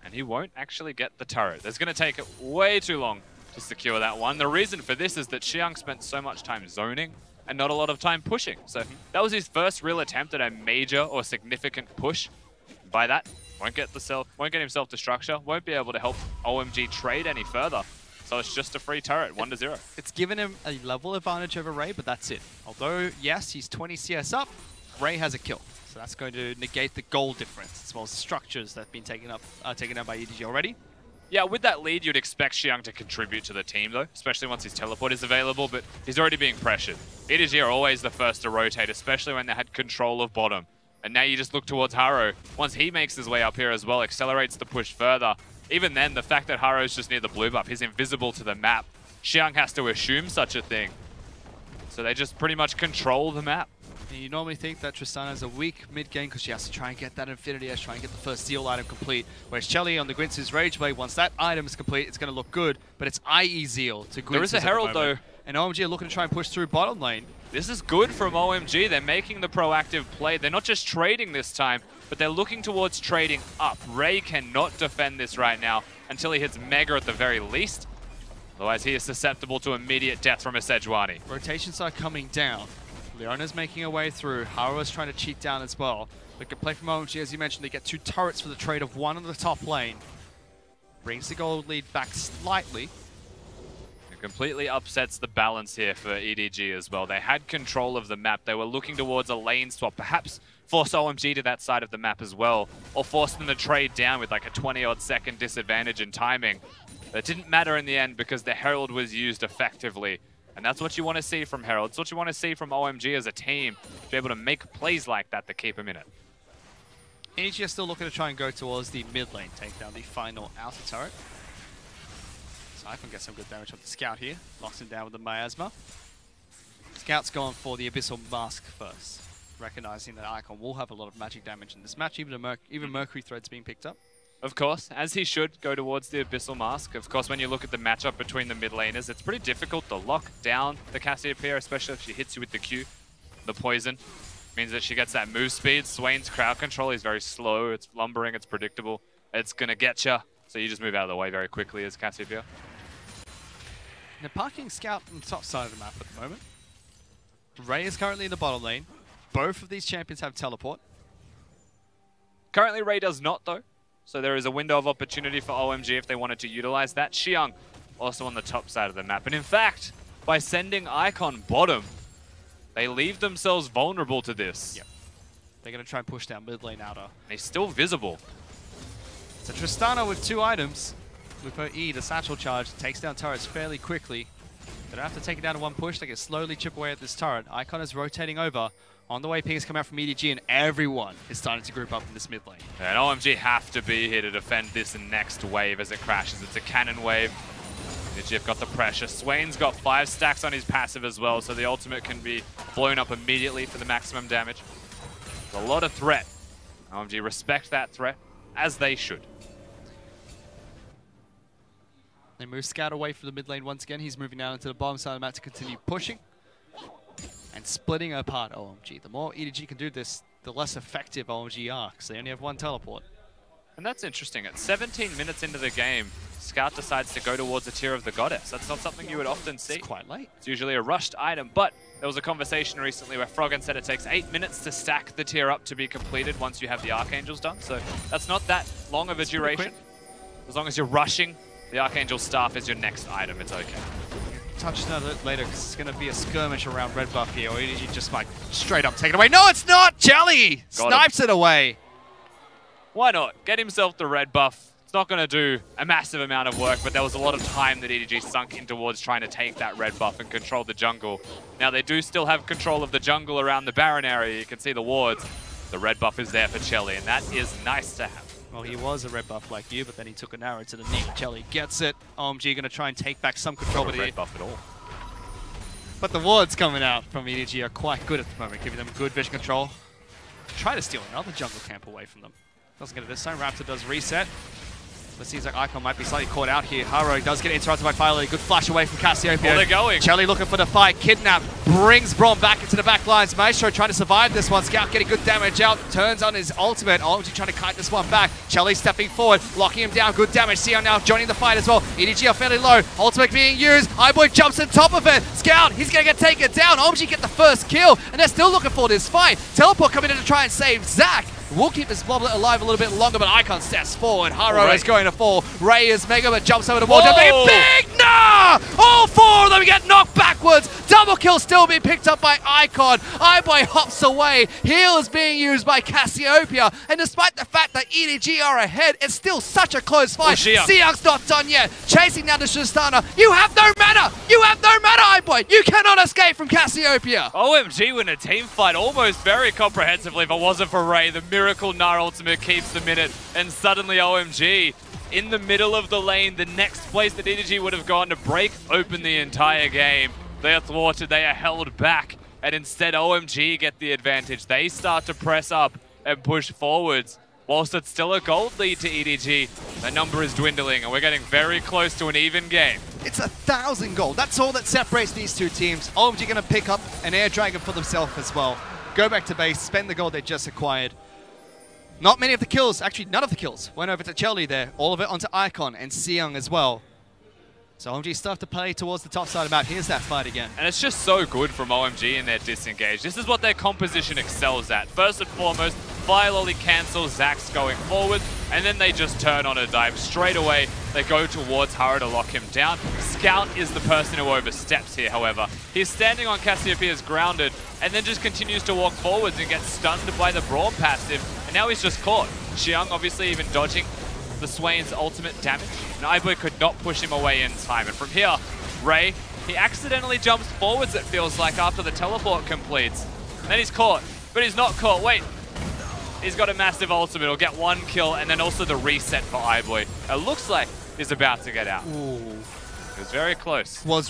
[SPEAKER 4] And he won't actually get the turret. It's going to take it way too long to secure that one. The reason for this is that Xiang spent so much time zoning and not a lot of time pushing. So that was his first real attempt at a major or significant push. By that, won't get himself to structure, won't be able to help OMG trade any further. So it's just a free turret, 1-0.
[SPEAKER 3] It's given him a level advantage over Ray, but that's it. Although, yes, he's 20 CS up, Ray has a kill. So that's going to negate the gold difference, as well as the structures that have been taken out by EDG already.
[SPEAKER 4] Yeah, with that lead, you'd expect Xiang to contribute to the team, though, especially once his teleport is available, but he's already being pressured. EDG are always the first to rotate, especially when they had control of bottom. And now you just look towards Haro. Once he makes his way up here as well, accelerates the push further. Even then, the fact that Haro's just near the blue buff, he's invisible to the map. Xiang has to assume such a thing. So they just pretty much control the map.
[SPEAKER 3] And you normally think that Tristana's a weak mid-game because she has to try and get that Infinity Edge, try and get the first Zeal item complete. Whereas Chelly on the Gwynce's Rage Blade, once that item is complete, it's going to look good. But it's IE Zeal to Gwynce's.
[SPEAKER 4] There is a Herald though.
[SPEAKER 3] And OMG are looking to try and push through bottom lane.
[SPEAKER 4] This is good from OMG. They're making the proactive play. They're not just trading this time, but they're looking towards trading up. Ray cannot defend this right now until he hits Mega at the very least. Otherwise, he is susceptible to immediate death from a Sejuani.
[SPEAKER 3] Rotations are coming down. Leona's making her way through. Haro is trying to cheat down as well. But good play from OMG, as you mentioned. They get 2 turrets for the trade of 1 on the top lane. Brings the gold lead back slightly.
[SPEAKER 4] It completely upsets the balance here for EDG as well. They had control of the map. They were looking towards a lane swap, perhaps force OMG to that side of the map as well, or force them to trade down with like a 20-odd second disadvantage in timing. But it didn't matter in the end because the Herald was used effectively. And that's what you want to see from Herald. It's what you want to see from OMG as a team, to be able to make plays like that to keep them in it.
[SPEAKER 3] EDG are still looking to try and go towards the mid lane, take down the final outer turret. Icon gets some good damage off the Scout here. Locks him down with the Miasma. Scout's gone for the Abyssal Mask first, recognizing that Icon will have a lot of magic damage in this match, even Mercury Thread's being picked up.
[SPEAKER 4] Of course, as he should go towards the Abyssal Mask. Of course, when you look at the matchup between the mid laners, it's pretty difficult to lock down the Cassiopeia, especially if she hits you with the Q. The poison means that she gets that move speed. Swain's crowd control is very slow, it's lumbering, it's predictable. It's gonna get you, so you just move out of the way very quickly as Cassiopeia.
[SPEAKER 3] They're parking Scout on the top side of the map at the moment. Ray is currently in the bottom lane. Both of these champions have teleport.
[SPEAKER 4] Currently, Ray does not, though. So there is a window of opportunity for OMG if they wanted to utilize that. Xiang also on the top side of the map. And in fact, by sending Icon bottom, they leave themselves vulnerable to this.
[SPEAKER 3] Yep. They're going to try and push down mid lane outer.
[SPEAKER 4] He's still visible.
[SPEAKER 3] So Tristana with 2 items. With her E, the satchel charge, takes down turrets fairly quickly. They don't have to take it down in one push. They can slowly chip away at this turret. Icon is rotating over. On the way, pings come out from EDG, and everyone is starting to group up in this mid lane.
[SPEAKER 4] And OMG have to be here to defend this next wave as it crashes. It's a cannon wave. EDG have got the pressure. Swain's got 5 stacks on his passive as well, so the ultimate can be blown up immediately for the maximum damage. There's a lot of threat. OMG respect that threat, as they should.
[SPEAKER 3] They move Scout away from the mid lane once again. He's moving down into the bottom side of the map to continue pushing and splitting apart OMG. The more EDG can do this, the less effective OMG are, because they only have 1 teleport.
[SPEAKER 4] And that's interesting. At 17 minutes into the game, Scout decides to go towards the Tear of the Goddess. That's not something you would often see.
[SPEAKER 3] It's quite late.
[SPEAKER 4] It's usually a rushed item, but there was a conversation recently where Froggen said it takes 8 minutes to stack the Tear up to be completed once you have the Archangels done. So that's not that long of a duration. As long as you're rushing, the Archangel Staff is your next item. It's okay.
[SPEAKER 3] Touch on it later, because it's going to be a skirmish around red buff here, or EDG just like straight up take it away. No, it's not! Jelly snipes it away.
[SPEAKER 4] Why not? Get himself the red buff. It's not going to do a massive amount of work, but there was a lot of time that EDG sunk in towards trying to take that red buff and control the jungle. Now, they do still have control of the jungle around the Baron area. You can see the wards. The red buff is there for Chelly, and that is nice to have.
[SPEAKER 3] Well, he was a red buff like you, but then he took an arrow to the knee. Chelly gets it. OMG going to try and take back some control.
[SPEAKER 4] Not a red buff at all.
[SPEAKER 3] But the wards coming out from EDG are quite good at the moment, giving them good vision control. Try to steal another jungle camp away from them. Doesn't get it this time. Raptor does reset. But it seems like Icon might be slightly caught out here. Haro does get interrupted by Firelily. Good flash away from Cassiopeia.
[SPEAKER 4] Oh, they're going.
[SPEAKER 3] Chelly looking for the fight. Kidnap brings Braum back into the back lines. Maestro trying to survive this one. Scout getting good damage out. Turns on his ultimate. OMG trying to kite this one back. Chelly stepping forward. Locking him down. Good damage. Sion now joining the fight as well. EDG are fairly low. Ultimate being used. iBoy jumps on top of it. Scout, he's going to get taken down. OMG get the first kill. And they're still looking for this fight. Teleport coming in to try and save Zach. We'll keep this Bloblet alive a little bit longer, but Icon steps forward. Haro is going to fall. Ray is mega, but jumps over the wall. Big! Nah! All 4 of them get knocked backwards. Double kill still being picked up by Icon. iBoy hops away. Heal is being used by Cassiopeia. And despite the fact that EDG are ahead, it's still such a close fight. Siak's not done yet. Chasing down to Tristana. You have no mana! You have no mana, iBoy! You cannot escape from Cassiopeia!
[SPEAKER 4] OMG win a team fight almost very comprehensively if it wasn't for Ray. The Miracle Gnar ultimate keeps the minute, and suddenly OMG in the middle of the lane, the next place that EDG would have gone to break open the entire game. They are thwarted, they are held back, and instead OMG get the advantage. They start to press up and push forwards. Whilst it's still a gold lead to EDG, the number is dwindling, and we're getting very close to an even game.
[SPEAKER 3] It's 1,000 gold. That's all that separates these two teams. OMG going to pick up an Air Dragon for themselves as well. Go back to base, spend the gold they just acquired. Not many of the kills, actually none of the kills, went over to Chelly there. All of it onto Icon and Seong as well. So OMG start to play towards the top side of the map. Here's that fight again.
[SPEAKER 4] And it's just so good from OMG in their disengage. This is what their composition excels at. First and foremost, Firelily cancels Zax's going forward, and then they just turn on a dive straight away. They go towards Haro to lock him down. Scout is the person who oversteps here, however. He's standing on Cassiopeia's grounded, and then just continues to walk forwards and gets stunned by the Braum passive, and now he's just caught. Xiang obviously even dodging the Swain's ultimate damage, and iBoy could not push him away in time. And from here, Ray, he accidentally jumps forwards, it feels like, after the teleport completes. And then he's caught, but he's not caught. Wait, he's got a massive ultimate. He'll get 1 kill, and then also the reset for iBoy. It looks like he's about to get out.
[SPEAKER 3] Ooh.
[SPEAKER 4] It was very close.
[SPEAKER 3] Was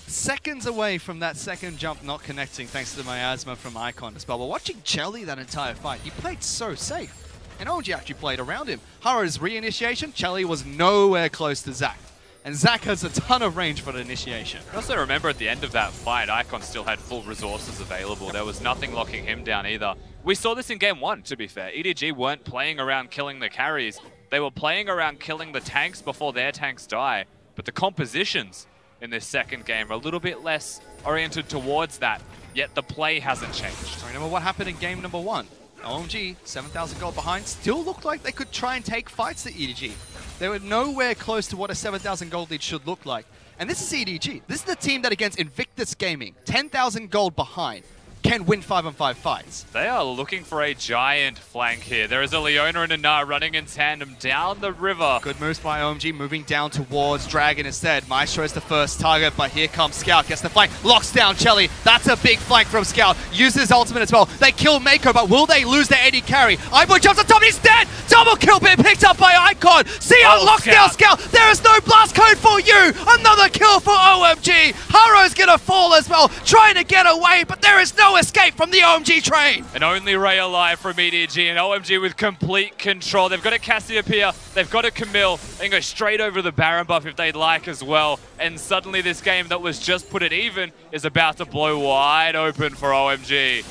[SPEAKER 3] seconds away from that second jump not connecting thanks to the miasma from Icon as well. But watching Chelly that entire fight, he played so safe. And OMG actually played around him. Haro's re-initiation, Chelly was nowhere close to Zach. And Zach has a ton of range for the initiation.
[SPEAKER 4] I also remember at the end of that fight, Icon still had full resources available. There was nothing locking him down either. We saw this in game 1, to be fair. EDG weren't playing around killing the carries. They were playing around killing the tanks before their tanks die. But the compositions in this second game are a little bit less oriented towards that. Yet the play hasn't changed.
[SPEAKER 3] Remember what happened in game number 1? OMG, 7,000 gold behind, still looked like they could try and take fights to EDG. They were nowhere close to what a 7,000 gold lead should look like. And this is EDG. This is the team that against Invictus Gaming, 10,000 gold behind, can win 5-on-5 fights.
[SPEAKER 4] They are looking for a giant flank here. There is a Leona and a Na running in tandem down the river.
[SPEAKER 3] Good moves by OMG, moving down towards Dragon instead. Maestro is the first target, but here comes Scout. Gets the flank, locks down Chelly. That's a big flank from Scout. Uses ultimate as well. They kill Mako, but will they lose their AD carry? iBoy jumps on top and he's dead! Double kill being picked up by Icon. Sion locks down Scout. There is no blast code for you. Another kill for OMG. Haro's gonna fall as well, trying to get away, but there is no escape from the OMG train.
[SPEAKER 4] And only Ray alive from EDG, and OMG with complete control. They've got a Cassiopeia, they've got a Camille. They can go straight over the Baron buff if they'd like as well. And suddenly this game that was just put it even is about to blow wide open for OMG.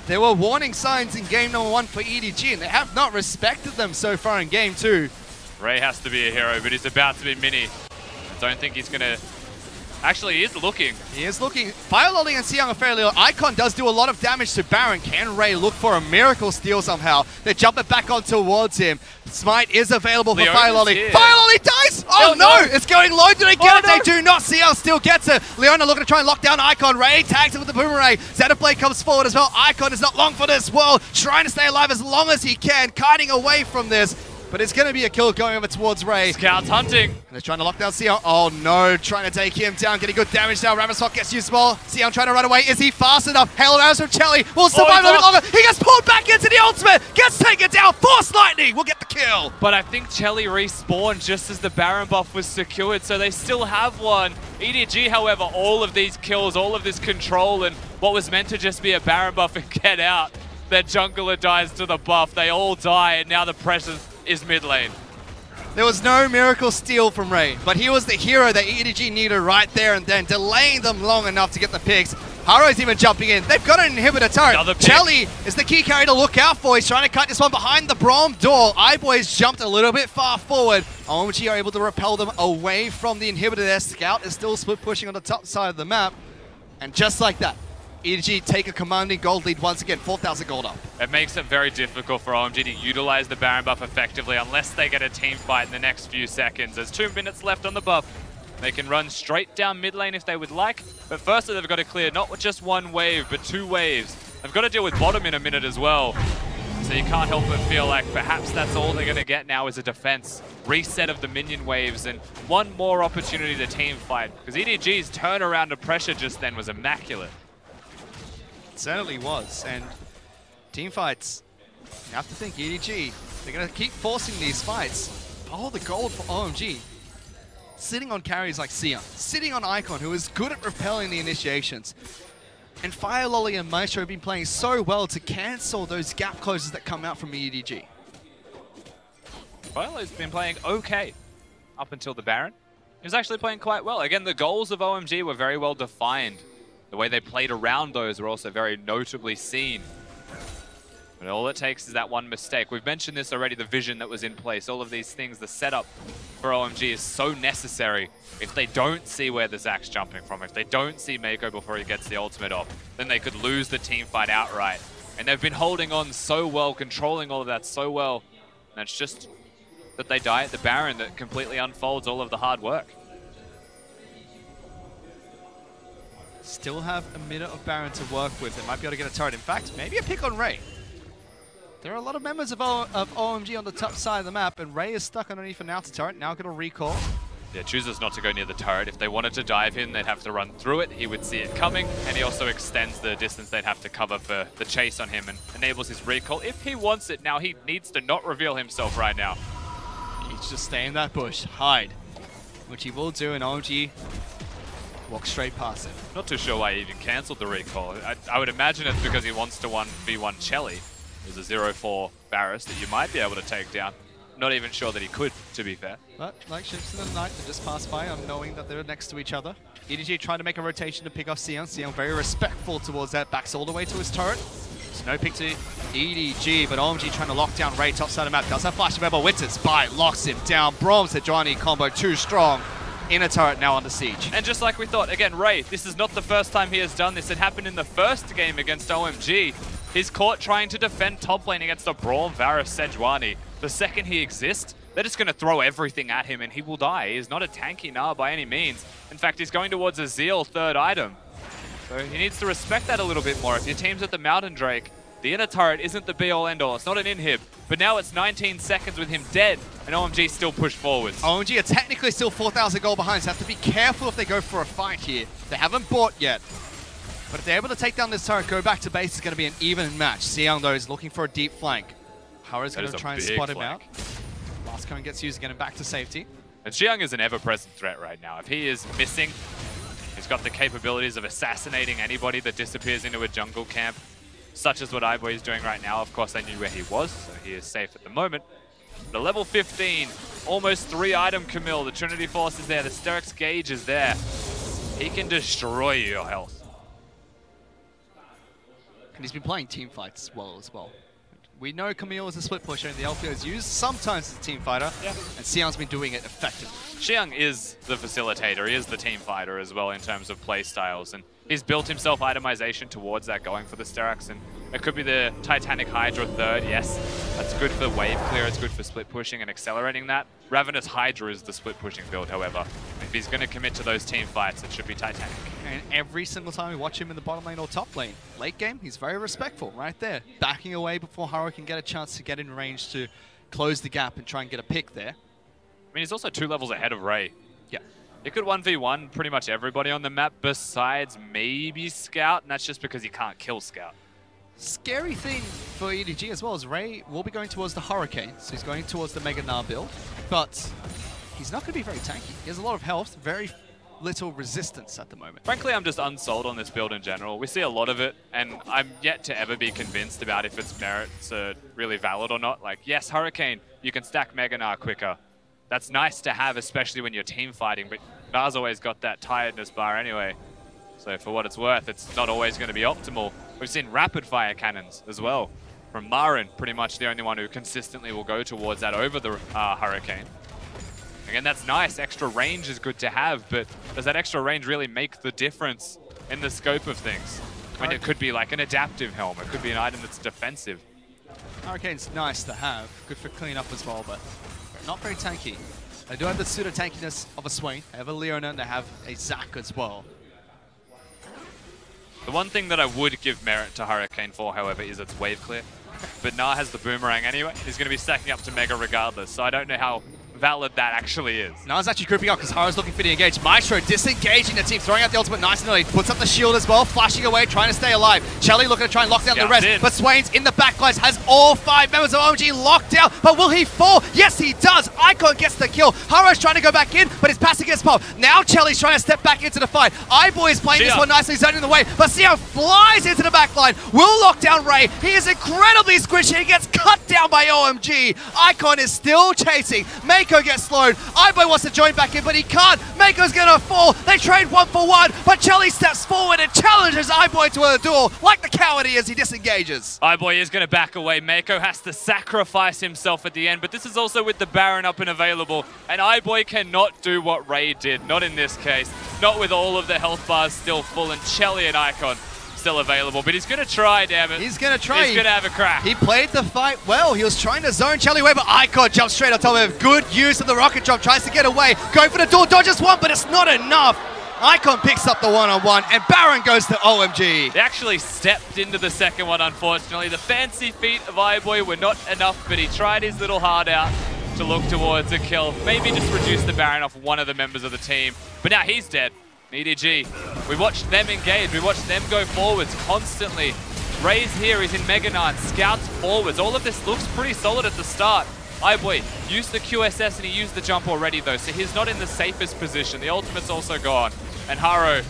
[SPEAKER 3] There were warning signs in game number 1 for EDG, and they have not respected them so far in game 2.
[SPEAKER 4] Ray has to be a hero, but he's about to be Mini. I don't think he's going to... Actually, he is looking.
[SPEAKER 3] He is looking. Fire Lolly and Xiang are fairly low. Icon does do a lot of damage to Baron. Can Ray look for a miracle steal somehow? They jump it back on towards him. Smite is available for Fire Lolly.
[SPEAKER 4] Here.
[SPEAKER 3] Fire Lolly dies! Oh no! It's going low. Do they get it? They do not. Xiang still gets it. Leona looking to try and lock down Icon. Ray tags it with the boomerang. Xenoblade comes forward as well. Icon is not long for this world. Trying to stay alive as long as he can. Kiting away from this. But it's going to be a kill going over towards Ray.
[SPEAKER 4] Scouts hunting.
[SPEAKER 3] And they're trying to lock down Sion. Oh no, trying to take him down, getting good damage now. Ramazzock gets used well. Sion trying to run away. Is he fast enough? Hail Arrows from Chelly will survive a little bit longer. He gets pulled back into the ultimate. Gets taken down. Force Lightning will get the kill.
[SPEAKER 4] But I think Chelly respawned just as the Baron buff was secured, so they still have one. EDG, however, all of these kills, all of this control, and what was meant to just be a Baron buff and get out. Their jungler dies to the buff. They all die, and now the pressure is mid lane.
[SPEAKER 3] There was no miracle steal from Ray, but he was the hero that EDG needed right there and then, delaying them long enough to get the picks. Haro's even jumping in. They've got an inhibitor turret. Chelly is the key carry to look out for. He's trying to cut this one behind the Braum door. iBoy's jumped a little bit far forward. OMG are able to repel them away from the inhibitor there. Scout is still split pushing on the top side of the map. And just like that, EDG take a commanding gold lead once again, 4,000 gold up.
[SPEAKER 4] It makes it very difficult for OMG to utilize the Baron buff effectively unless they get a team fight in the next few seconds. There's 2 minutes left on the buff. They can run straight down mid lane if they would like, but firstly they've got to clear not just 1 wave, but 2 waves. They've got to deal with bottom in a minute as well. So you can't help but feel like perhaps that's all they're going to get now is a defense, reset of the minion waves, and 1 more opportunity to team fight. Because EDG's turnaround of pressure just then was immaculate.
[SPEAKER 3] Certainly was, and team fights, you have to think EDG, they're going to keep forcing these fights. Follow the gold for OMG. Sitting on carries like Sion, sitting on Icon, who is good at repelling the initiations. And Fire Lolly and Maestro have been playing so well to cancel those gap closes that come out from EDG.
[SPEAKER 4] Fire Lolly's been playing okay up until the Baron. He was actually playing quite well. Again, the goals of OMG were very well defined. The way they played around those were also very notably seen. But all it takes is that 1 mistake. We've mentioned this already, the vision that was in place. All of these things, the setup for OMG is so necessary. If they don't see where the Zack's jumping from, if they don't see Mako before he gets the ultimate off, then they could lose the team fight outright. And they've been holding on so well, controlling all of that so well. And it's just that they die at the Baron that completely unfolds all of the hard work.
[SPEAKER 3] Still have a minute of Baron to work with. They might be able to get a turret. In fact, maybe a pick on Ray. There are a lot of members of OMG on the top side of the map, and Ray is stuck underneath an outer turret. Now going to recall.
[SPEAKER 4] Yeah, chooses not to go near the turret. If they wanted to dive in, they'd have to run through it. He would see it coming, and he also extends the distance they'd have to cover for the chase on him and enables his recall. If he wants it now, he needs to not reveal himself right now.
[SPEAKER 3] He needs to stay in that bush, hide, which he will do, and OMG walk straight past him.
[SPEAKER 4] Not too sure why he even cancelled the recall. I would imagine it's because he wants to 1v1 Chelly. There's a 0-4 Varus that you might be able to take down. Not even sure that he could, to be fair.
[SPEAKER 3] But like ships in the night that just pass by, knowing that they're next to each other. EDG trying to make a rotation to pick off Sion. Sion very respectful towards that, backs all the way to his turret. So no pick to EDG, but OMG trying to lock down Ray top side of the map. Does have flash of Rebel, wins it, Spy locks him down. Braum Sejuani combo too strong. Inner turret now under siege.
[SPEAKER 4] And just like we thought, again, Ray, this is not the first time he has done this. It happened in the first game against OMG. He's caught trying to defend top lane against a Braum Varus Sejuani. The second he exists, they're just going to throw everything at him and he will die. He is not a tanky Gnar by any means. In fact, he's going towards a Zeal 3rd item. So he needs to respect that a little bit more. If your team's at the Mountain Drake, the inner turret isn't the be-all end-all. It's not an inhib. But now it's 19 seconds with him dead, and OMG still push forwards.
[SPEAKER 3] OMG are technically still 4,000 gold behind, so have to be careful if they go for a fight here. They haven't bought yet. But if they're able to take down this turret, go back to base, it's going to be an even match. Xiang, though, is looking for a deep flank. Hara's going to try and spot him out. Last cone gets used, getting back to safety.
[SPEAKER 4] And Xiang is an ever-present threat right now. If he is missing, he's got the capabilities of assassinating anybody that disappears into a jungle camp, such as what iBoy is doing right now. Of course, they knew where he was, so he is safe at the moment. But level 15, almost 3-item Camille. The Trinity Force is there. The Sterix Gauge is there. He can destroy your health.
[SPEAKER 3] And he's been playing team fights as well. We know Camille is a split pusher and the LPL is used sometimes as a team fighter, and Xiang's been doing it effectively.
[SPEAKER 4] Xiang is the facilitator, he is the team fighter as well in terms of play styles, and he's built himself itemization towards that, going for the Sterix, and it could be the Titanic Hydra third, yes. That's good for wave clear, it's good for split pushing and accelerating that. Ravenous Hydra is the split pushing build, however. If he's going to commit to those team fights, it should be Titanic.
[SPEAKER 3] And every single time we watch him in the bottom lane or top lane, late game, he's very respectful right there. Backing away before Haro can get a chance to get in range to close the gap and try and get a pick there.
[SPEAKER 4] I mean, he's also 2 levels ahead of Ray.
[SPEAKER 3] Yeah.
[SPEAKER 4] He could 1v1 pretty much everybody on the map besides maybe Scout, and that's just because he can't kill Scout.
[SPEAKER 3] Scary thing for EDG as well is Ray will be going towards the Hurricane, so he's going towards the Mega Gnar build, but he's not going to be very tanky. He has a lot of health, very little resistance at the moment.
[SPEAKER 4] Frankly, I'm just unsold on this build in general. We see a lot of it, and I'm yet to ever be convinced about if its merits are really valid or not. Like, yes, Hurricane, you can stack Mega Gnar quicker. That's nice to have, especially when you're team fighting, but Gnar's always got that tiredness bar anyway. So for what it's worth, it's not always going to be optimal. We've seen rapid fire cannons as well. From Marin, pretty much the only one who consistently will go towards that over the Hurricane. Again, that's nice. Extra range is good to have, but does that extra range really make the difference in the scope of things? I mean, it could be like an adaptive helm. It could be an item that's defensive.
[SPEAKER 3] Hurricane's nice to have. Good for cleanup as well, but not very tanky. They do have the pseudo-tankiness of a Swain. They have a Leona and they have a Zac as well.
[SPEAKER 4] The one thing that I would give merit to Hurricane for, however, is its wave clear. But Gnar has the boomerang anyway. He's going to be stacking up to Mega regardless, so I don't know how valid that actually is.
[SPEAKER 3] Gnar's actually creeping up because Haro's looking for the engage. Maestro disengaging the team, throwing out the ultimate nice and early. Puts up the shield as well, flashing away, trying to stay alive. Shelly looking to try and lock down the rest, but Swain's in the backlines, has all 5 members of OMG locked down, but will he fall? Yes, he does. Icon gets the kill. Haro's trying to go back in, but his passing gets popped. Now Chelly's trying to step back into the fight. iBoy is playing this one nicely, zoning the way, but Xiang flies into the backline, will lock down Ray. He is incredibly squishy. He gets cut down by OMG. Icon is still chasing. Mako gets slowed. iBoy wants to join back in, but he can't. Mako's gonna fall. They trade 1-for-1, but Chelly steps forward and challenges iBoy to a duel. Like the coward he is, he disengages.
[SPEAKER 4] iBoy is gonna back away. Mako has to sacrifice himself at the end, but this is also with the Baron up and available, and iBoy cannot do what Ray did. Not in this case. Not with all of the health bars still full, and Chelly and Icon still available, but he's going to try, damn it.
[SPEAKER 3] He's going to try.
[SPEAKER 4] He's going to have a crack.
[SPEAKER 3] He played the fight well. He was trying to zone Chelly away, but Icon jumps straight on top of him. Good use of the rocket jump. Tries to get away. Going for the duel. Dodges one, but it's not enough. Icon picks up the one-on-one, and Baron goes to OMG.
[SPEAKER 4] They actually stepped into the second one, unfortunately. The fancy feet of iBoy were not enough, but he tried his little heart out to look towards a kill. Maybe just reduce the Baron off one of the members of the team. But now he's dead. EDG, we watched them engage, we watched them go forwards constantly. Ray's here, he's in Mega Gnar, Scouts forwards. All of this looks pretty solid at the start. iBoy used the QSS and he used the jump already though, so he's not in the safest position. The ultimate's also gone, and Haro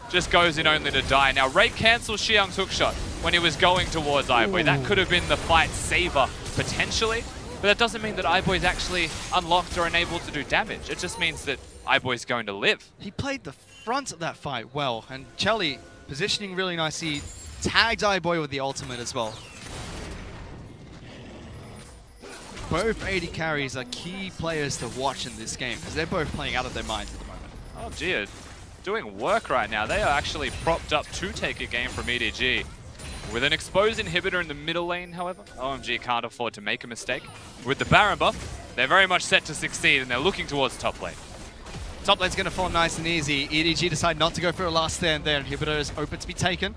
[SPEAKER 4] just goes in only to die. Now Ray cancels Xiang's hookshot when he was going towards iBoy. That could have been the fight saver, potentially, but that doesn't mean that iBoy's actually unlocked or enabled to do damage. It just means that iBoy's going to live.
[SPEAKER 3] He played the front of that fight well, and Chelly positioning really nicely, tagged iBoy with the ultimate as well. Both AD carries are key players to watch in this game because they're both playing out of their minds at the moment.
[SPEAKER 4] Oh dear, doing work right now. They are actually propped up to take a game from EDG. With an exposed inhibitor in the middle lane, however, OMG can't afford to make a mistake. With the Baron buff, they're very much set to succeed and they're looking towards top lane.
[SPEAKER 3] Top lane's going to fall nice and easy. EDG decide not to go for a last stand there. Inhibitor is open to be taken.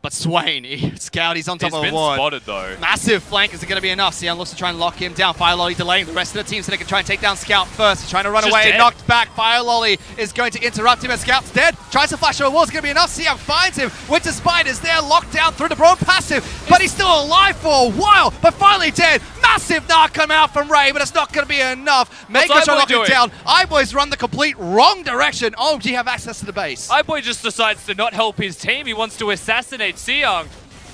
[SPEAKER 3] But Swain, Scout, he's on top of a ward.
[SPEAKER 4] He's been spotted though.
[SPEAKER 3] Massive flank. Is it going to be enough? Sion looks to try and lock him down. Fire Lolly delaying the rest of the team so they can try and take down Scout first. He's trying to run
[SPEAKER 4] Just
[SPEAKER 3] away.
[SPEAKER 4] dead.
[SPEAKER 3] Knocked back. Fire Lolly is going to interrupt him as Scout's dead. Tries to flash over a wall. It's going to be enough. Sion finds him. Winter Spider's there, locked down through the Brawn passive. But he's still alive for a while. But finally dead. Massive knock come out from Ray, but it's not going to be enough. Mega trying to lock him down. iBoys run the complete wrong direction. OMG have access to the base.
[SPEAKER 4] iBoy just decides to not help his team. He wants to assassinate Seong.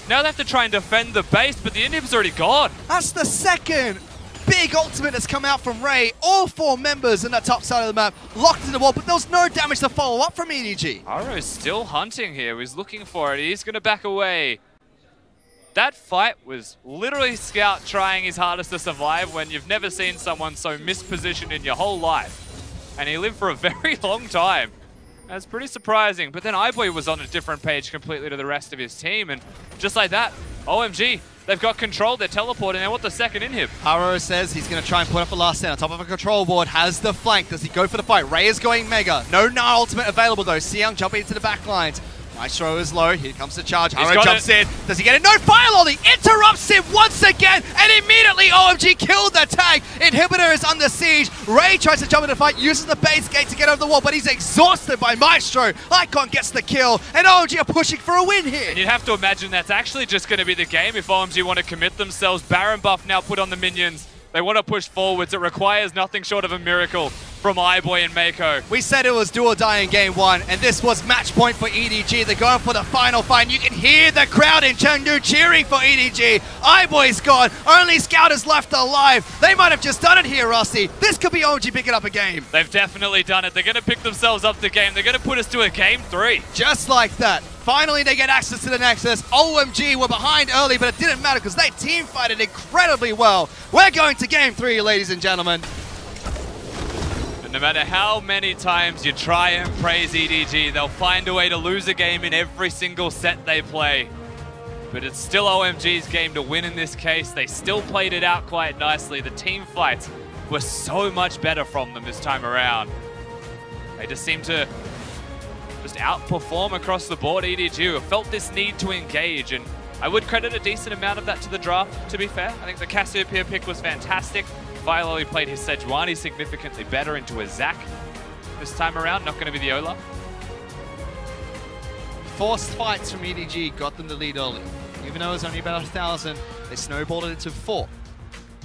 [SPEAKER 4] Now they have to try and defend the base, but the inhib's already gone.
[SPEAKER 3] That's the second big ultimate that's come out from Ray. All 4 members in the top side of the map locked in the wall, but there was no damage to follow up from EDG.
[SPEAKER 4] Aro's still hunting here. He's looking for it. He's going to back away. That fight was literally Scout trying his hardest to survive when you've never seen someone so mispositioned in your whole life. And he lived for a very long time. That's pretty surprising. But then iBoy was on a different page completely to the rest of his team. And just like that, OMG, they've got control. They're teleporting. They want the second inhib.
[SPEAKER 3] Aro says he's going to try and put up a last stand on top of a control board. Has the flank. Does he go for the fight? Ray is going Mega. No Gnar ultimate available though. Seong jumping into the back lines. Maestro is low. Here comes the charge. Aro jumps in. Does he get it? No! Fire Lolly interrupts him once again, and immediately OMG killed the tag. Inhibitor is under siege. Ray tries to jump in the fight, uses the base gate to get over the wall, but he's exhausted by Maestro. Icon gets the kill, and OMG are pushing for a win here.
[SPEAKER 4] And you'd have to imagine that's actually just going to be the game if OMG want to commit themselves. Baron buff now put on the minions. They want to push forwards. It requires nothing short of a miracle from iBoy and Mako.
[SPEAKER 3] We said it was do or die in game 1, and this was match point for EDG. They're going for the final fight, and you can hear the crowd in Chengdu cheering for EDG. iBoy's gone. Only Scout is left alive. They might have just done it here, Rossi. This could be OMG picking up a game.
[SPEAKER 4] They've definitely done it. They're going to pick themselves up the game. They're going to put us to a game 3.
[SPEAKER 3] Just like that. Finally, they get access to the Nexus. OMG were behind early, but it didn't matter because they team-fighted incredibly well. We're going to game 3, ladies and gentlemen.
[SPEAKER 4] And no matter how many times you try and praise EDG, they'll find a way to lose a game in every single set they play. But it's still OMG's game to win in this case. They still played it out quite nicely. The team fights were so much better from them this time around. They just seem to just outperform across the board. EDG felt this need to engage, and I would credit a decent amount of that to the draft, to be fair. I think the Cassiopeia pick was fantastic. Viololi played his Sejuani significantly better into a Zac this time around, not going to be the Ola.
[SPEAKER 3] Forced fights from EDG got them the lead early. Even though it was only about 1,000, they snowballed it into 4.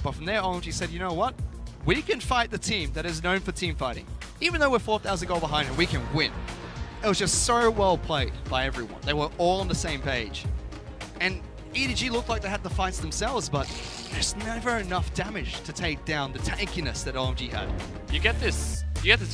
[SPEAKER 3] But from there, OMG said, you know what? We can fight the team that is known for team fighting. Even though we're 4,000 goal behind and we can win. It was just so well played by everyone. They were all on the same page. And EDG looked like they had the fights themselves, but there's never enough damage to take down the tankiness that OMG had.
[SPEAKER 4] You get this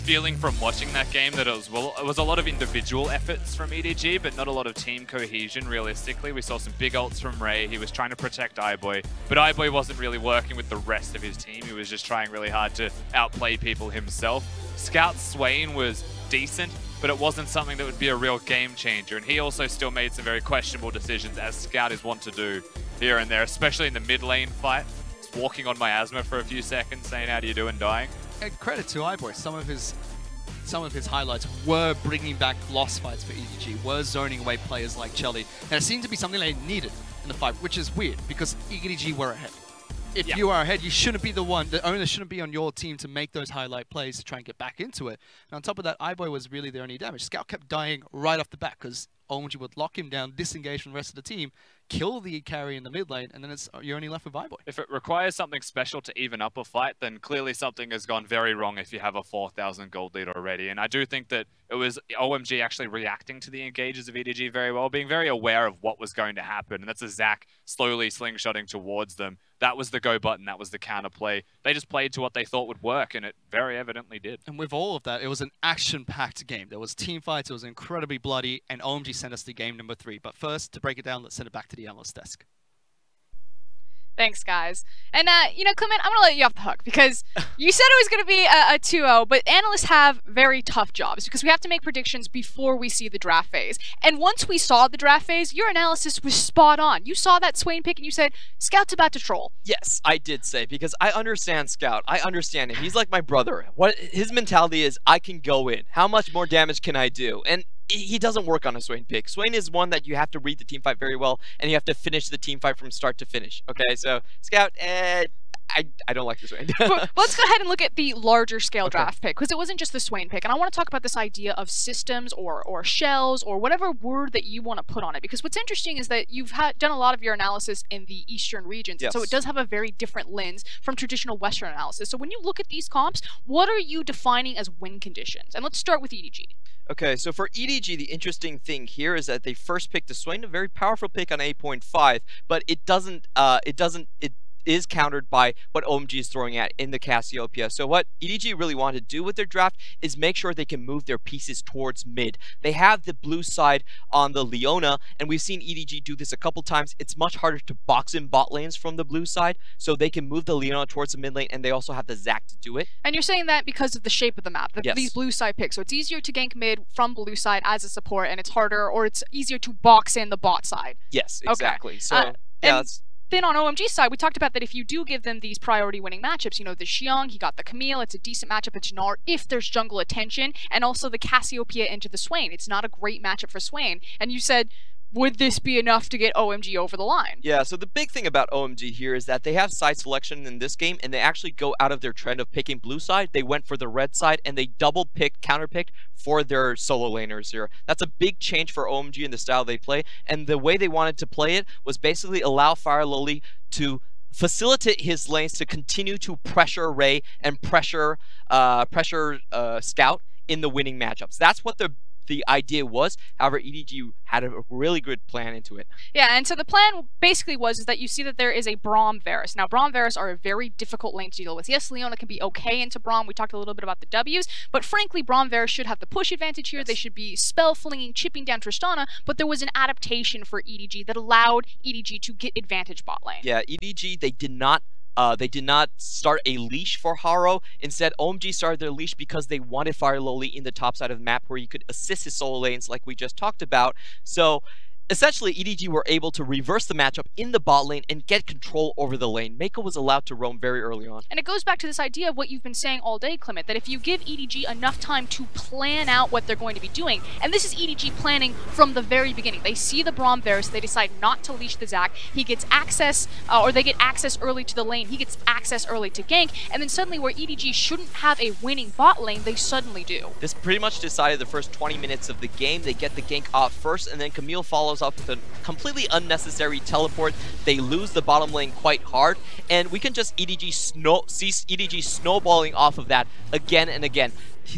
[SPEAKER 4] feeling from watching that game that it was a lot of individual efforts from EDG, but not a lot of team cohesion, realistically. We saw some big ults from Ray. He was trying to protect iBoy, but iBoy wasn't really working with the rest of his team. He was just trying really hard to outplay people himself. Scout Swain was decent, but it wasn't something that would be a real game changer. And he also still made some very questionable decisions, as Scout is wont to do here and there, especially in the mid lane fight. Just walking on miasma for a few seconds, saying, how do you do, and dying.
[SPEAKER 3] And credit to iBoy, some of his highlights were bringing back lost fights for EDG, were zoning away players like Chelly. And it seemed to be something they needed in the fight, which is weird, because EDG were ahead. If you are ahead, you shouldn't be the one. The owner shouldn't be on your team to make those highlight plays to try and get back into it. And on top of that, iBoy was really their only damage. Scout kept dying right off the bat because OMG would lock him down, disengage from the rest of the team, kill the carry in the mid lane, and then you're only left with iBoy.
[SPEAKER 4] If it requires something special to even up a fight, then clearly something has gone very wrong if you have a 4,000 gold lead already. And I do think that it was OMG actually reacting to the engages of EDG very well, being very aware of what was going to happen. And that's a Zac slowly slingshotting towards them. That was the go button. That was the counterplay. They just played to what they thought would work, and it very evidently did.
[SPEAKER 3] And with all of that, it was an action-packed game. There was team fights, it was incredibly bloody, and OMG sent us to game number 3. But first, to break it down, let's send it back to the analyst desk.
[SPEAKER 1] Thanks, guys. And, Clement, I'm going to let you off the hook because you said it was going to be a 2-0, but analysts have very tough jobs because we have to make predictions before we see the draft phase. And once we saw the draft phase, your analysis was spot on. You saw that Swain pick and you said, Scout's about to troll.
[SPEAKER 2] Yes, I did say, because I understand Scout. I understand him. He's like my brother. What his mentality is, I can go in. How much more damage can I do? And he doesn't work on a Swain pick. Swain is one that you have to read the team fight very well, and you have to finish the team fight from start to finish. Okay, so Scout, I don't like the Swain.
[SPEAKER 1] Let's go ahead and look at the larger scale draft pick, because it wasn't just the Swain pick. And I want to talk about this idea of systems or shells or whatever word that you want to put on it. Because what's interesting is that you've done a lot of your analysis in the Eastern regions.
[SPEAKER 2] Yes.
[SPEAKER 1] So it does have a very different lens from traditional Western analysis. So when you look at these comps, what are you defining as win conditions? And let's start with EDG.
[SPEAKER 2] Okay, so for EDG, the interesting thing here is that they first picked the Swain, a very powerful pick on 8.5, but it is countered by what OMG is throwing at in the Cassiopeia. So what EDG really wanted to do with their draft is make sure they can move their pieces towards mid. They have the blue side on the Leona, and we've seen EDG do this a couple times. It's much harder to box in bot lanes from the blue side, so they can move the Leona towards the mid lane, and they also have the Zac to do it.
[SPEAKER 1] And you're saying that because of the shape of the map,
[SPEAKER 2] Yes.
[SPEAKER 1] these blue side picks. So it's easier to gank mid from blue side as a support, and it's harder, or it's easier to box in the bot side.
[SPEAKER 2] Yes,
[SPEAKER 1] Okay.
[SPEAKER 2] exactly. So,
[SPEAKER 1] And
[SPEAKER 2] that's...
[SPEAKER 1] then on OMG's side, we talked about that if you do give them these priority winning matchups, the Xiong, he got the Camille, it's a decent matchup at Jannar if there's jungle attention, and also the Cassiopeia into the Swain. It's not a great matchup for Swain. And you said, would this be enough to get OMG over the line?
[SPEAKER 2] Yeah, so the big thing about OMG here is that they have side selection in this game, and they actually go out of their trend of picking blue side. They went for the red side, and they double picked, counter-picked for their solo laners here. That's a big change for OMG in the style they play, and the way they wanted to play it was basically allow Fire Loli to facilitate his lanes to continue to pressure Ray and pressure Scout in the winning matchups. That's what the idea was. However, EDG had a really good plan into it.
[SPEAKER 1] Yeah, and so the plan basically was that you see that there is a Braum Varus. Now, Braum Varus are a very difficult lane to deal with. Yes, Leona can be okay into Braum. We talked a little bit about the W's, but frankly, Braum Varus should have the push advantage here. They should be spell flinging, chipping down Tristana, but there was an adaptation for EDG that allowed EDG to get advantage bot lane.
[SPEAKER 2] Yeah, EDG, they did not start a leash for Haro. Instead, OMG started their leash because they wanted Fire Loli in the top side of the map where he could assist his solo lanes like we just talked about. So essentially, EDG were able to reverse the matchup in the bot lane and get control over the lane. Mako was allowed to roam very early on.
[SPEAKER 1] And it goes back to this idea of what you've been saying all day, Clement, that if you give EDG enough time to plan out what they're going to be doing, and this is EDG planning from the very beginning. They see the Braum Varus, they decide not to leash the Zac, he gets access, or they get access early to the lane, he gets access early to gank, and then suddenly where EDG shouldn't have a winning bot lane, they suddenly do.
[SPEAKER 2] This pretty much decided the first 20 minutes of the game. They get the gank off first, and then Camille follows up with a completely unnecessary teleport. They lose the bottom lane quite hard, and we can just see EDG snowballing off of that again and again.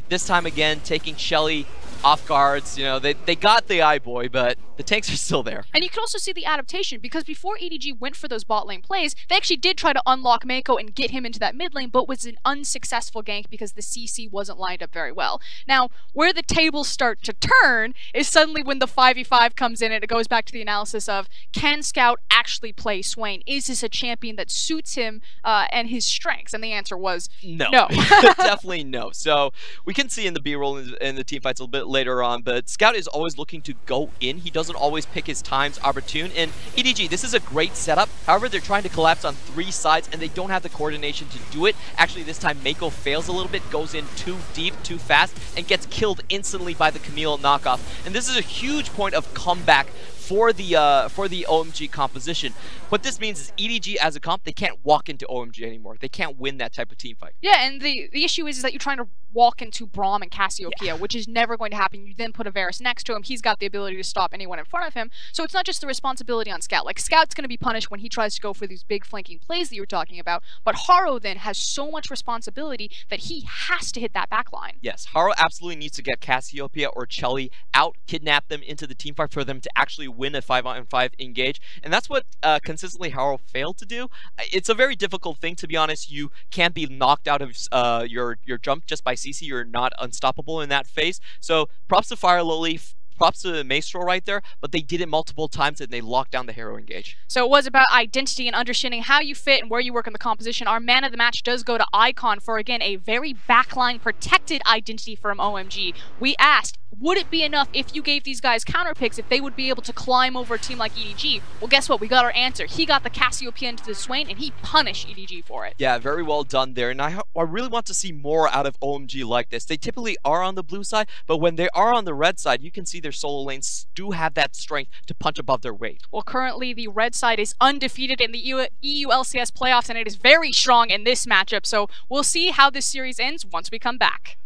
[SPEAKER 2] This time again, taking Shelly off guards. They got the eye boy, but the tanks are still there.
[SPEAKER 1] And you can also see the adaptation, because before EDG went for those bot lane plays, they actually did try to unlock Mako and get him into that mid lane, but was an unsuccessful gank because the CC wasn't lined up very well. Now, where the tables start to turn is suddenly when the 5v5 comes in, and it goes back to the analysis of, can Scout actually play Swain? Is this a champion that suits him and his strengths? And the answer was no.
[SPEAKER 2] Definitely no. So we can see in the B-roll in the team fights a little bit later on, but Scout is always looking to go in. He doesn't always pick his times opportune. And EDG, this is a great setup. However, they're trying to collapse on 3 sides, and they don't have the coordination to do it. Actually, this time Mako fails a little bit, goes in too deep, too fast, and gets killed instantly by the Camille knockoff. And this is a huge point of comeback for the OMG composition. What this means is EDG as a comp, they can't walk into OMG anymore. They can't win that type of team fight.
[SPEAKER 1] Yeah, and the issue is that you're trying to walk into Braum and Cassiopeia, which is never going to happen. You then put a Varus next to him. He's got the ability to stop anyone in front of him. So it's not just the responsibility on Scout. Like, Scout's going to be punished when he tries to go for these big flanking plays that you were talking about, but Haro then has so much responsibility that he has to hit that back line.
[SPEAKER 2] Yes, Haro absolutely needs to get Cassiopeia or Chelly out, kidnap them into the team fight for them to actually win a 5-on-5 engage, and that's what consistently Haro failed to do. It's a very difficult thing, to be honest. You can't be knocked out of your jump just by CC. You're not unstoppable in that phase. So props to Fire Loli props to Maestro right there, but they did it multiple times and they locked down the hero engage.
[SPEAKER 1] So it was about identity and understanding how you fit and where you work in the composition. Our man of the match does go to Icon for, again, a very backline protected identity from OMG. We asked, would it be enough if you gave these guys counter picks if they would be able to climb over a team like EDG? Well, guess what? We got our answer. He got the Cassiopeia into the Swain, and he punished EDG for it.
[SPEAKER 2] Yeah, very well done there. And I really want to see more out of OMG like this. They typically are on the blue side, but when they are on the red side, you can see their solo lanes do have that strength to punch above their weight.
[SPEAKER 1] Well, currently the red side is undefeated in the EU LCS playoffs, and it is very strong in this matchup. So we'll see how this series ends once we come back.